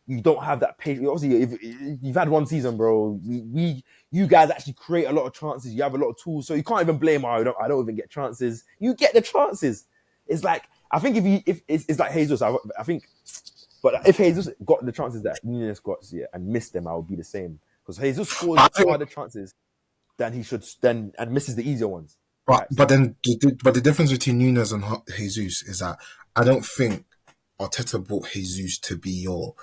S1: you don't have that patience. Obviously, if you've had one season, bro, you guys actually create a lot of chances. You have a lot of tools, so you can't even blame. Oh, I don't even get chances. You get the chances. It's like I think if it's like Jesus, I think, but if Jesus got the chances that Nunes got, yeah, and missed them, I would be the same because Jesus scores
S2: I think,
S1: harder chances than he should then and misses the easier ones.
S2: but
S1: Type
S2: but
S1: stuff.
S2: then but the difference between Nunes and Jesus is that I don't think Arteta bought Jesus to be your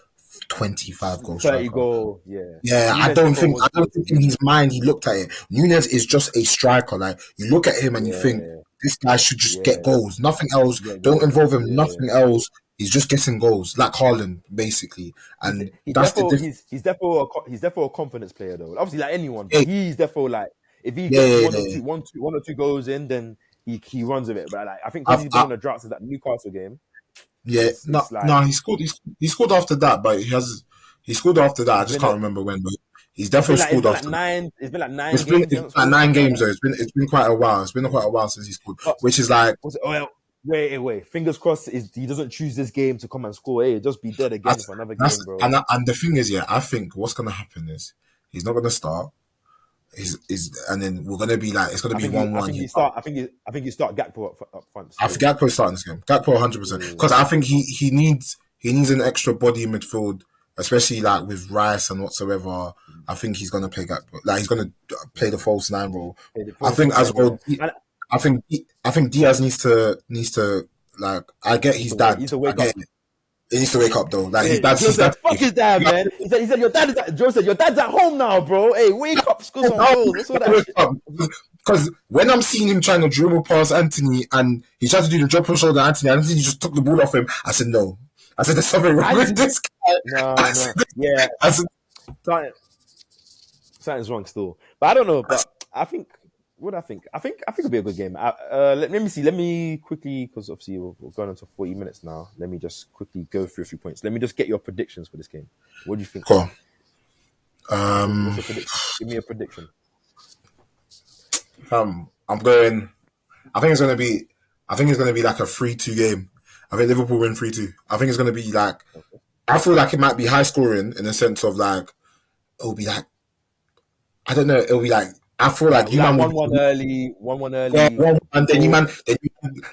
S2: 25 goal
S1: 30
S2: striker.
S1: goal, yeah.
S2: Yeah,
S1: Nunes definitely
S2: I
S1: was
S2: don't
S1: supposed to
S2: think in
S1: be.
S2: his mind he looked at it. Nunes is just a striker. Like you look at him and you think
S1: Yeah,
S2: this guy should just get
S1: yeah,
S2: goals. Nothing else.
S1: get
S2: Don't
S1: goals.
S2: involve him.
S1: Yeah.
S2: Nothing else. He's just getting goals, like Haaland, basically. And
S1: He's
S2: that's the
S1: therefore
S2: difference.
S1: he's therefore a confidence player though. Obviously like anyone, but
S2: Yeah,
S1: he's therefore like if he
S2: yeah,
S1: gets
S2: yeah, yeah.
S1: one or two goals in, then he runs with it. But like I think because
S2: I've,
S1: he's been
S2: I,
S1: on a drought since that Newcastle game,
S2: yeah, no,
S1: it's like
S2: no, he scored after that, but he scored after that. I
S1: it's
S2: just
S1: been
S2: can't
S1: a,
S2: remember when, but he's definitely scored after that.
S1: it's been like 9 games he
S2: It's
S1: hasn't
S2: been like
S1: scored or
S2: nine
S1: something like
S2: games
S1: that.
S2: though. It's been quite a while. It's been quite a while since he scored,
S1: But
S2: which is like
S1: was it, well, wait. Fingers crossed he doesn't choose this game to come and score. Hey, just be dead again for another game, bro.
S2: and the thing is, yeah, I think what's gonna happen is he's not gonna start. And then we're gonna be like, it's gonna
S1: I
S2: be
S1: think you. I
S2: 1-1.
S1: think you start. I think you start Gakpo up front
S2: I
S1: still.
S2: think Gakpo's starting this game. Gakpo 100%. Because I think he needs an extra body in midfield, especially like with Rice and whatsoever. I think he's gonna play Gakpo. Like he's gonna play the false nine role. I think
S1: False
S2: as
S1: nine, yeah.
S2: well. I think Diaz needs to like. I get
S1: He's
S2: his
S1: to wake.
S2: dad.
S1: He's to
S2: I
S1: wake
S2: get
S1: up.
S2: it. He needs to wake up though. Like his
S1: Hey,
S2: dad.
S1: Joe
S2: His
S1: said,
S2: dad.
S1: "Fuck his dad, man." He said, "Your dad is." Joe said, "Your dad's at home now, bro. Hey, wake up, score some goals." What's all that shit?
S2: Because when I'm seeing him trying to dribble past Anthony and he tried to do the drop and shoulder Anthony, Anthony just took the ball off him. I said no. I said there's something wrong with this guy.
S1: No, yeah.
S2: I said,
S1: Something's wrong still, but I don't know. But I think what I think it'll be a good game. Let me see. Let me quickly, because obviously we're going on to 40 minutes now. Let me just quickly go through a few points. Let me just get your predictions for this game. What do you think?
S2: cool.
S1: What's your prediction? Give me a prediction.
S2: I'm going. I think it's gonna be. I think it's gonna be like a 3-2 game. I think Liverpool win 3-2. I think it's gonna be like. I feel like it might be high scoring in the sense of like it'll be like I don't know. It'll be like I feel like you
S1: Like
S2: man would
S1: 1-1 early, 1-1
S2: yeah,
S1: early.
S2: and then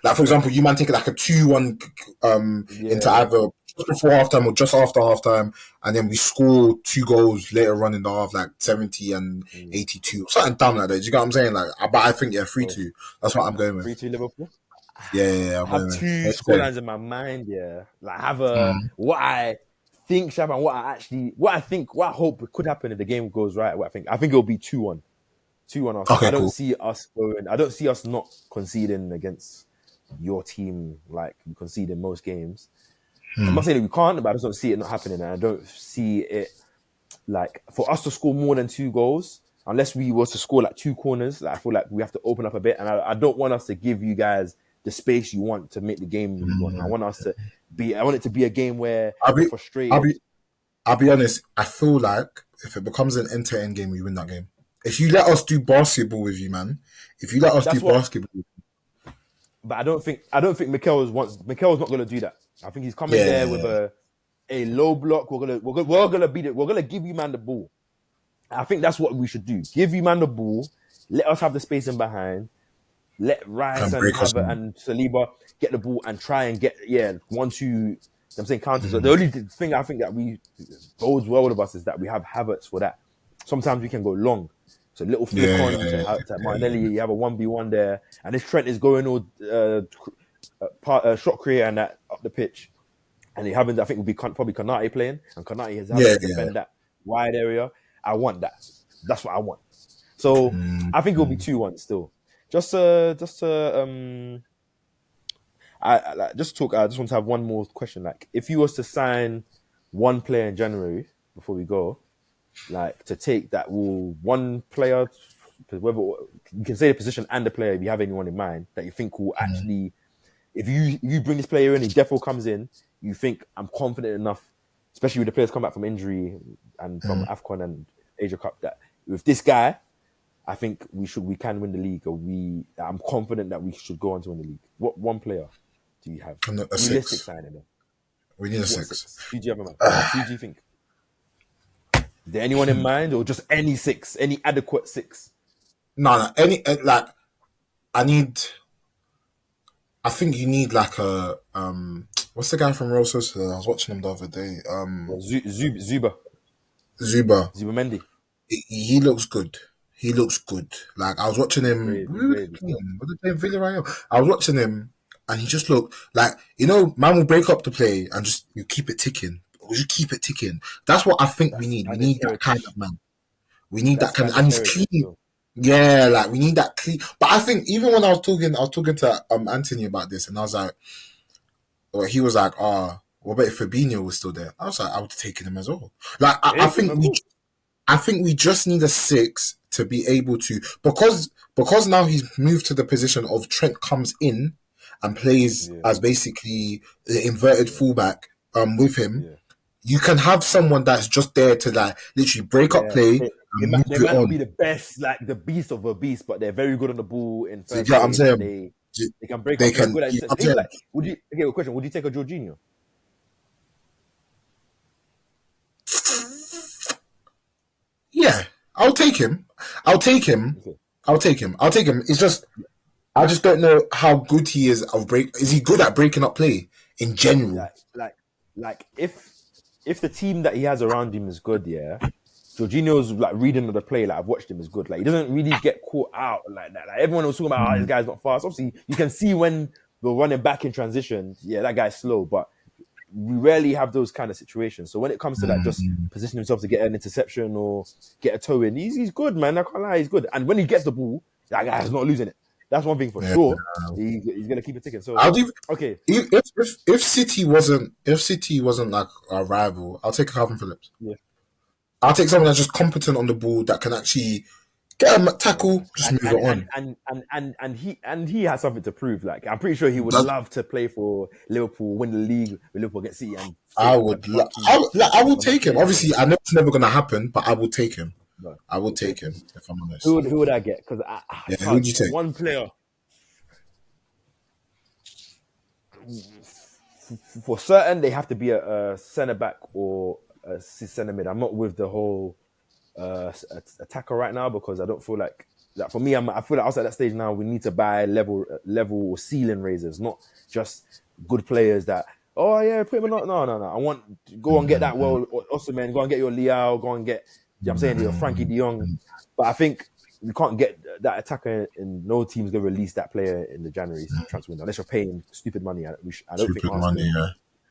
S2: like for example, you man take like a 2-1 into
S1: Yeah.
S2: either just before halftime or just after halftime, and then we score 2 goals later on in the half, like 70 and 82, something dumb like that. Do you get what I'm saying? Like, but I think 3-2. That's what I'm going with.
S1: 3-2 Liverpool.
S2: Yeah.
S1: I have two scorelines in my mind. Yeah, like I have what I think, Shaban, what I hope could happen if the game goes right. What I think it'll be 2-1. 2-1 us.
S2: Okay,
S1: I don't
S2: cool.
S1: see us going. I don't see us not conceding against your team like we concede in most games. I'm not saying that we can't, but I just don't see it not happening. And I don't see it like for us to score more than 2 goals, unless we were to score like 2 corners. Like, I feel like we have to open up a bit, and I don't want us to give you guys the space you want to make the game you want. I want it to be a game where we're frustrated.
S2: I'll be honest. I feel like if it becomes an end-to-end game, we win that game. If you let us do basketball with you, man. If you let us do basketball,
S1: but I don't think Mikel's not going to do that. I think he's coming there with a low block. We're gonna give you man the ball. I think that's what we should do. Give you man the ball. Let us have the space in behind. Let Rice and Saliba get the ball and try and get 1-2. I'm saying counters. The only thing I think that we bodes well with us is that we have habits for that. Sometimes we can go long. So little flick on to Martinelli. You have a 1v1 there, and if Trent is going all shot creator and that up the pitch, and I think it would be probably Konate playing, and Konate has to defend that wide area. I want that. That's what I want. So I think it'll be 2-1 still. I just want to have one more question. Like, if you was to sign one player in January before we go, like to take that one player, whether you can say the position and the player, if you have anyone in mind that you think will actually, if you bring this player in, he definitely comes in, you think I'm confident enough, especially with the players come back from injury and from AFCON and Asia Cup, that with this guy, I think we can win the league, or I'm confident that we should go on to win the league. What one player do you have? Realistic signing then.
S2: We need a 6.
S1: Who do you have in mind? Who do you think? Is there anyone in mind, or just any 6, any adequate 6?
S2: No, I think you need like a what's the guy from Real Sociedad? I was watching him the other day.
S1: Zuba Mendy.
S2: He looks good. Like I was watching him. What did they Villarreal? I was watching him, and he just looked like, man will break up the play and just you keep it ticking. We just keep it ticking. That's what I think we need. We need that kind of man. We need that kind of, and he's clean. Yeah, like we need that clean. But I think even when I was talking to Anthony about this, and I was like, he was like, what about if Fabinho was still there? I was like, I would have taken him as well. Like I think we just need a 6 to be able to, because now he's moved to the position of Trent comes in and plays as basically the inverted fullback with him. Yeah. You can have someone that's just there to like literally break up play.
S1: They might not be the best, like the beast of a beast, but they're very good on the ball. In first
S2: I'm saying
S1: they can break up. Good at question: would you take a Jorginho?
S2: Yeah, I'll take him. I'll take him.
S1: Okay.
S2: I'll take him. I'll take him. It's just I just don't know how good he is of break. Is he good at breaking up play in general?
S1: Like if the team that he has around him is good, yeah. Jorginho's like reading of the play, like I've watched him, is good. Like he doesn't really get caught out like that. Like everyone was talking about, this guy's not fast. Obviously, you can see when we're running back in transition, yeah, that guy's slow, but we rarely have those kind of situations. So when it comes to that, just position himself to get an interception or get a toe in, he's good, man. I can't lie, he's good. And when he gets the ball, that guy's not losing it. That's one thing for sure. He's gonna keep it ticking. So okay,
S2: if City wasn't like a rival, I'll take Calvin Phillips.
S1: yeah.
S2: I'll take someone that's just competent on the ball that can actually get a tackle, just move it on.
S1: And he has something to prove. Like I'm pretty sure he would love to play for Liverpool, win the league with Liverpool against City. And
S2: I will take him. Obviously, I know it's never gonna happen, but I will take him. I will take him if I'm honest.
S1: Who would I get? Because
S2: who would you take?
S1: One player for certain, they have to be a centre back or a centre mid. I'm not with the whole attacker right now because I don't feel like that. For me, I feel like outside that stage now, we need to buy level or ceiling raisers, not just good players that. Oh yeah, put him on. No. I want go and get that. Well, also man, go and get your Liao. Go and get. You know what I'm saying, your Frankie De Jong. But I think you can't get that attacker, and no team's gonna release that player in the January transfer window unless you're paying stupid money. I don't think money. Yeah.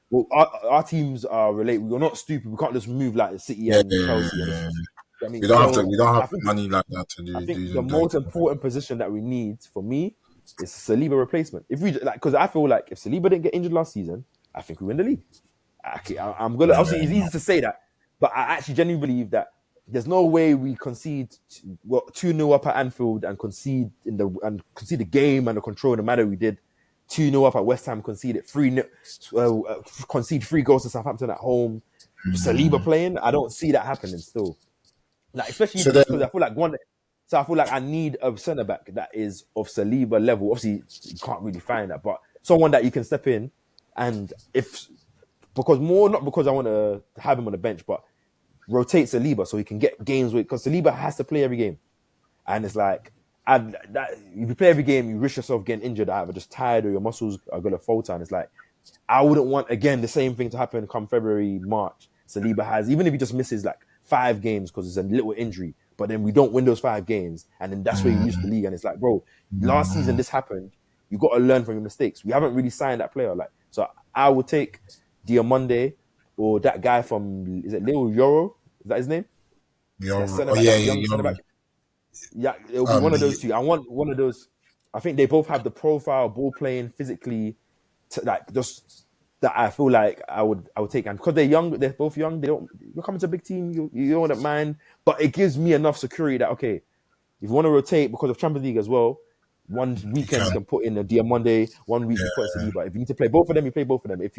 S1: Well, our teams are related. We're not stupid. We can't just move like City and Chelsea.
S2: Yeah. I mean, we don't have money like that to do.
S1: I think the most important position that we need for me is Saliba replacement. If we because I feel like if Saliba didn't get injured last season, I think we win the league. I'm gonna. Obviously, it's easy to say that, but I actually genuinely believe that there's no way we concede 2-0 up at Anfield and concede the game and the control in the manner we did. 2-0 up at West Ham, conceded 3-0, concede 3 goals to Southampton at home. Saliba playing, I don't see that happening still. Like especially because I feel like I need a centre back that is of Saliba level. Obviously, you can't really find that, but someone that you can step in and not because I want to have him on the bench, but rotate Saliba so he can get games with, because Saliba has to play every game, and it's like if you play every game, you risk yourself getting injured, either just tired or your muscles are gonna falter. And it's like I wouldn't want again the same thing to happen come February, March. Saliba has, even if he just misses like 5 games because it's a little injury, but then we don't win those 5 games, and then that's where you lose the league. And it's like, bro, last season this happened. You got to learn from your mistakes. We haven't really signed that player, like, so I would take Diamonde or that guy from, is it Leo Yoro? Is that his name?
S2: Yoro.
S1: Yeah, it'll be one of those two. I want one of those. I think they both have the profile, ball playing, physically, like just that I feel like I would take. And because they're young, they're both young. You're coming to a big team. You don't mind, but it gives me enough security that okay, if you want to rotate because of Champions League as well, one weekend you can put in a Diamonde, 1 week you put in Saliba. If you need to play both of them, you play both of them. If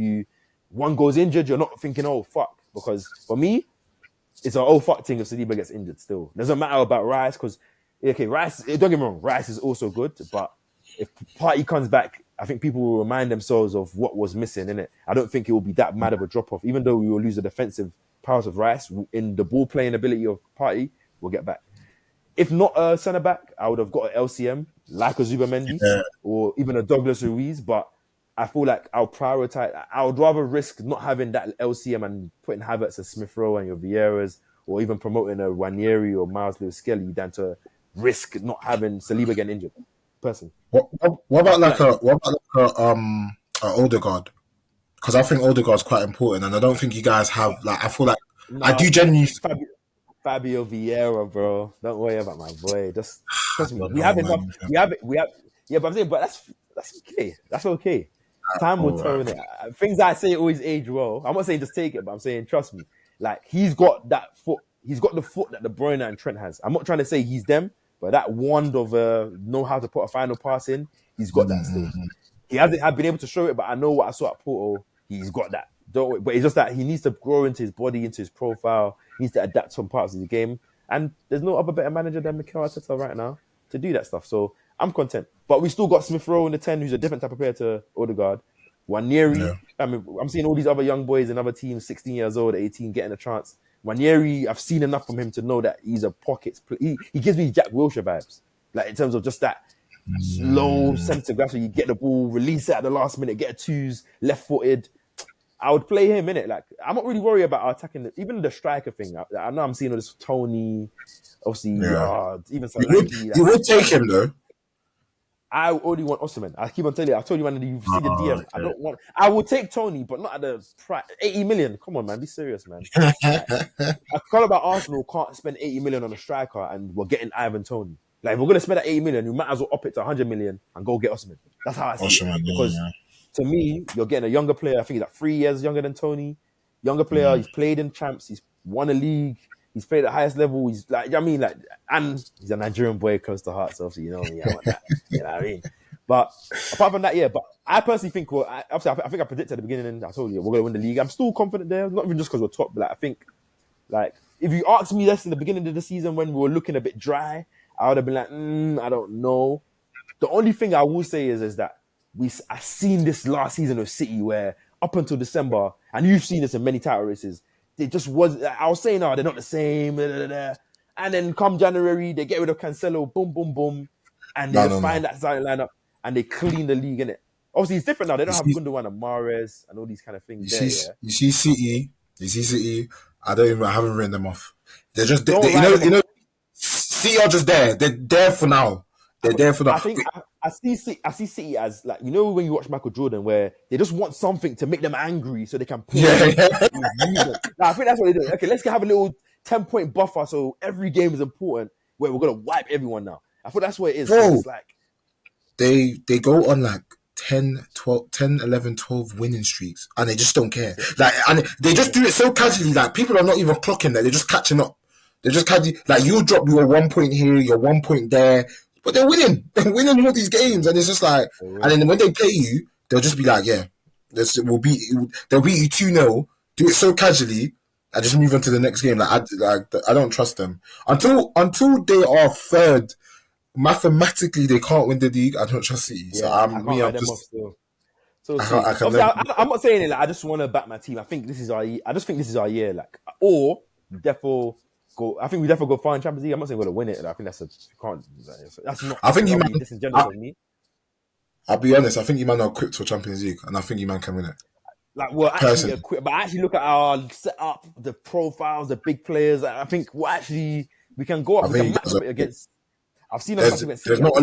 S1: one goes injured, you're not thinking, oh fuck, because for me, it's an oh fuck thing if Saliba gets injured still. Doesn't matter about Rice, because Rice, don't get me wrong, Rice is also good, but if Partey comes back, I think people will remind themselves of what was missing in it. I don't think it will be that mad of a drop off, even though we will lose the defensive powers of Rice. In the ball playing ability of Partey, we'll get back. If not a centre back, I would have got an LCM like a Zubamendi or even a Douglas Ruiz, but I feel like I'll prioritize. I would rather risk not having that LCM and putting Havertz and Smith Rowe and your Vieiras, or even promoting a Ranieri or Miles Lewis Skelly, than to risk not having Saliba getting injured. Person.
S2: What about an Odegaard? Because I think Odegaard's quite important, and I don't think you guys have like. I feel like I do genuinely.
S1: Fabio Vieira, bro. Don't worry about my boy. Just trust me. We have enough. We have. Yeah, but I'm saying, but that's okay. That's okay. Time will turn it. Things I say always age well. I'm not saying just take it, but I'm saying trust me. Like he's got that foot. He's got the foot that De Bruyne and Trent has. I'm not trying to say he's them, but that wand of know how to put a final pass in, he's got that still. He hasn't been able to show it, but I know what I saw at Porto. He's got that. But it's just that he needs to grow into his body, into his profile. He needs to adapt some parts of the game. And there's no other better manager than Mikel Arteta right now to do that stuff. So I'm content. But we still got Smith Rowe in the 10, who's a different type of player to Odegaard. Ranieri. I mean, I'm seeing all these other young boys in other teams, 16 years old, 18, getting a chance. Ranieri, I've seen enough from him to know that he's a pockets. He gives me Jack Wilshere vibes, like in terms of just that slow sense of grasp. Where you get the ball, release it at the last minute, get a twos, left-footed. I would play him in it. Like I'm not really worried about our attacking, even the striker thing. I know I'm seeing all this Tony, obviously, even Solanke.
S2: You would take him though.
S1: I only want Osimhen. I keep on telling you. I told you, man, you see the DM. Okay. I don't want. I will take Tony, but not at the price. 80 million. Come on, man. Be serious, man. Like, I call about Arsenal can't spend 80 million on a striker, and we're getting Ivan Tony. Like if we're gonna spend that 80 million, we might as well up it to 100 million and go get Osimhen. That's how I see it. Because to me, you're getting a younger player. I think he's like 3 years younger than Tony. Younger player. He's played in champs. He's won a league. He's played at the highest level. He's like, I mean, like, and he's a Nigerian boy close to heart. So obviously, you know me, I want that. You know what I mean? But apart from that, yeah. But I personally think, I think I predicted at the beginning, and I told you we're gonna win the league. I'm still confident there, not even just because we're top, but like, I think, like, if you asked me this in the beginning of the season when we were looking a bit dry, I would have been like, I don't know. The only thing I will say is that I seen this last season of City where up until December, and you've seen this in many title races. They just was. I was saying, they're not the same. Blah, blah, blah. And then come January, they get rid of Cancelo, boom, boom, boom, and they find that starting lineup and they clean the league in it. Obviously, it's different now. They don't have Gundogan and Mahrez and all these kind of things.
S2: You see City. I haven't written them off. They're just, you know, City are just there. They're there for now. They're there for now.
S1: I see City as like, you know, when you watch Michael Jordan, where they just want something to make them angry so they can pull. I think that's what they do. Okay, let's have a little 10-point buffer so every game is important. Where we're gonna wipe everyone now. I thought that's what it is.
S2: Bro,
S1: it's like
S2: they go on like 10, 11, 12 winning streaks, and they just don't care. Like, and they just do it so casually. Like people are not even clocking that. They're just catching up. They're just catching. Like you drop your 1 point here, your 1 point there. But they're winning. They're winning all these games, and it's just like, and then when they play you, they'll just be like, "Yeah, they'll beat you 2-0." Do it so casually, and just move on to the next game. Like I don't trust them until they are third. Mathematically, they can't win the league. I don't trust City. So I'm just.
S1: I'm not saying it. Like, I just want to back my team. I think this is our year. Like, or therefore. I think we definitely go far in Champions League. I'm not saying we're going to win it. I think that's not.
S2: I think you might.
S1: Disingenuous of me.
S2: I'll be honest. I think you might not equipped for Champions League, and I think you might can win it.
S1: Like we're actually equipped, but actually look at our setup, the profiles, the big players. I think we can go up. We can match up against. I've seen us against City.
S2: There's not a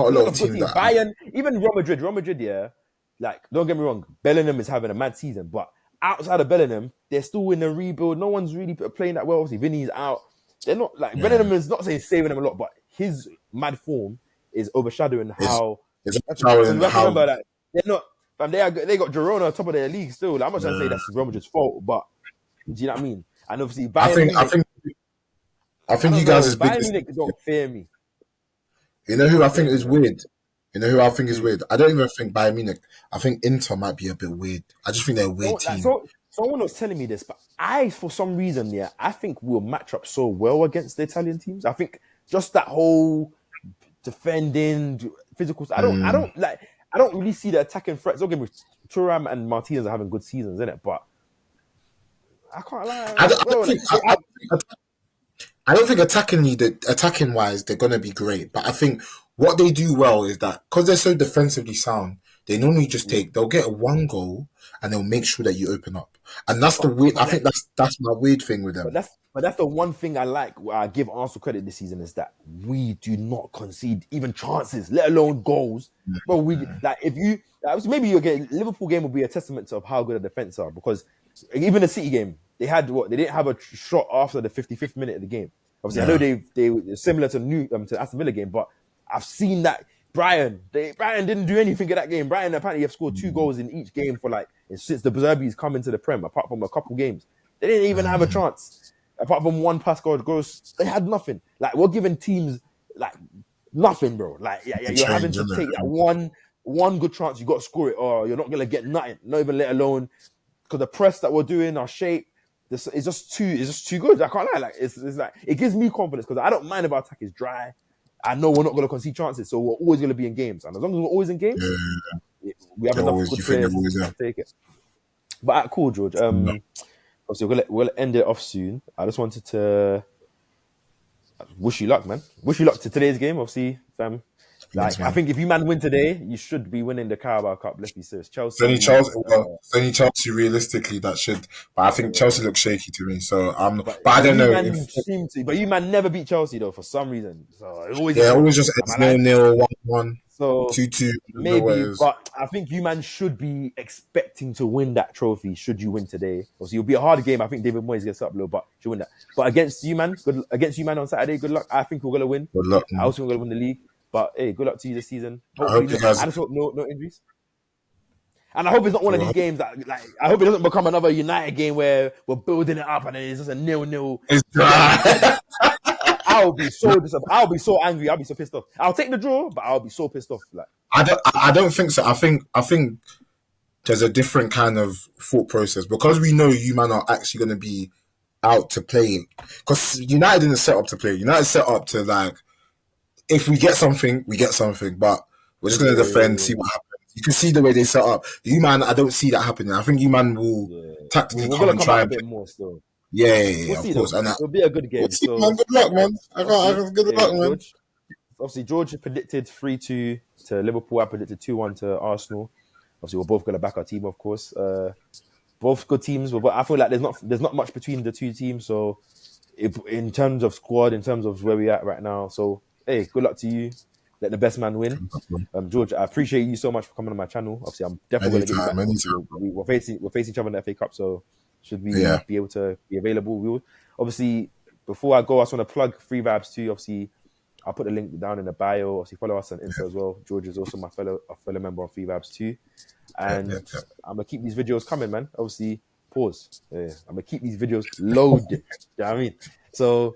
S2: lot of teams that
S1: Bayern, even Real Madrid. Yeah, like don't get me wrong, Bellingham is having a mad season, but outside of Bellingham, they're still in the rebuild. No one's really playing that well. Obviously, Vinny's out. They're not like Bellingham is not saying saving them a lot, but his mad form is overshadowing how. Remember that they're not. They got Girona top of their league still. Like, I'm not trying to say that's Real Madrid's fault, but do you know what I mean? And obviously,
S2: I think you guys'
S1: Bayern Munich don't fear me.
S2: You know who I think is weird? I don't even think Bayern Munich. I think Inter might be a bit weird. I just think they're a weird team.
S1: Someone was telling me this, but for some reason, I think we'll match up so well against the Italian teams. I think just that whole defending, physical. I don't really see the attacking threats. Don't get me. Thuram and Martinez are having good seasons, isn't it? But I can't lie.
S2: I don't think attacking wise they're gonna be great, but I think what they do well is that because they're so defensively sound, they normally just they'll get one goal and they'll make sure that you open up, and that's the weird. I think that's my weird thing with them.
S1: But that's the one thing I like. Where I give Arsenal credit this season is that we do not concede even chances, let alone goals. But we like maybe Liverpool game will be a testament of how good the defense are, because even the City game. They didn't have a shot after the 55th minute of the game. Obviously, I know they were similar to Aston Villa game, but I've seen that Brian didn't do anything in that game. Brian apparently have scored 2 goals in each game since the Berbies come into the Prem, apart from a couple games. They didn't even have a chance. Apart from one pass goal gross, they had nothing. Like, we're giving teams like nothing, bro. Like, you're having to take that one good chance, you got to score it, or you're not gonna get nothing. Not even let alone because the press that we're doing, our shape. It's just too good. I can't lie. Like it's like it gives me confidence because I don't mind if our attack is dry. I know we're not going to concede chances, so we're always going to be in games. And as long as we're always in games, we have enough good players to take it. But cool, George. obviously we'll end it off soon. I just wanted to wish you luck, man. Wish you luck to today's game. Obviously, fam.
S2: Thanks,
S1: Like, I
S2: man.
S1: think if you man win today, you should be winning the Carabao Cup. Let's be serious.
S2: It's only
S1: Chelsea,
S2: Chelsea. Well, it's only Chelsea realistically that should, but I think Chelsea looks shaky to me. So I'm,
S1: but
S2: but I don't
S1: you
S2: know
S1: man
S2: if
S1: seem to. But you man never beat Chelsea though for some reason. So it always is
S2: yeah,
S1: draw.
S2: always just
S1: Am I
S2: ends
S1: lying?
S2: 0-0, 1-1,
S1: So
S2: 2-2. I don't know what
S1: maybe,
S2: it is.
S1: but I think you man should be expecting to win that trophy. Should you win today? Obviously, it'll be a hard game. I think David Moyes gets up low, but should win that. But against you man, against you man on Saturday. Good luck. I think we're gonna win.
S2: Good luck,
S1: I
S2: man.
S1: also think we're gonna win the league. But hey, good luck to you this season.
S2: I
S1: Hopefully,
S2: hope you guys.
S1: I just hope no injuries. And I hope it's not one of
S2: Well,
S1: these games that, like, I hope it doesn't become another United game where we're building it up and then it's just a 0-0.
S2: it's dry.
S1: I'll be so disappointed. I'll be so angry. I'll be so pissed off. I'll take the draw, but I'll be so pissed off. Like,
S2: I don't think so. I think there's a different kind of thought process because we know you man are actually going to be out to play. Because United didn't set up to play. United set up to like, if we get something, we get something. But we're just going to defend, see what happens. You can see the way they set up. You man, I don't see that happening. I think you man will tactically
S1: we're
S2: come
S1: gonna
S2: and
S1: come
S2: try
S1: out a
S2: and
S1: bit more still.
S2: yeah,
S1: We'll
S2: of
S1: see
S2: course.
S1: though.
S2: And
S1: It'll be a good
S2: we'll
S1: game.
S2: see,
S1: So
S2: man. Good luck, man. Good luck, man.
S1: George, obviously, George predicted 3-2 to Liverpool. I predicted 2-1 to Arsenal. Obviously, we're both going to back our team, of course. Both good teams, but I feel like there's not much between the two teams. So, in terms of squad, in terms of where we're at right now, so hey, good luck to you. Let the best man win. George, I appreciate you so much for coming on my channel. Obviously, I'm definitely going to get you back.
S2: Anytime.
S1: We're facing each other in the FA Cup, so should we
S2: Yeah.
S1: be able to be available? We will. Obviously, before I go, I just want to plug Free Vibes too. Obviously, I'll put the link down in the bio. Obviously, follow us on Insta as well. George is also a fellow member on Free Vibes too. And I'm gonna keep these videos coming, man. Obviously, pause. Yeah, I'm gonna keep these videos loaded. You know what I mean? So,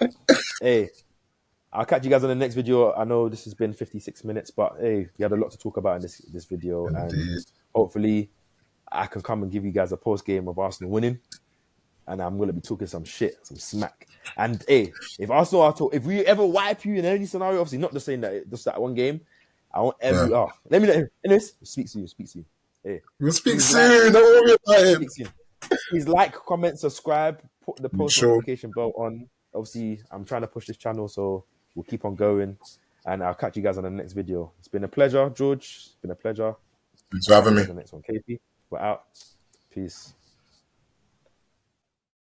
S1: hey, I'll catch you guys on the next video. I know this has been 56 minutes, but hey, we had a lot to talk about in this video, and hopefully, I can come and give you guys a post game of Arsenal winning, and I'm gonna be talking some shit, some smack. And hey, if we ever wipe you in any scenario, obviously not just saying that just that one game, I won't ever.
S2: Yeah.
S1: Oh, let me know. Anyways, speak soon. Hey,
S2: We'll speak
S1: please
S2: soon. Don't worry about it.
S1: speak soon. Please like, comment, subscribe, put the post notification bell on. Obviously, I'm trying to push this channel, so we'll keep on going. And I'll catch you guys on the next video. It's been a pleasure, George. It's been a pleasure.
S2: Thanks for having me.
S1: The next one, KP. We're out. Peace.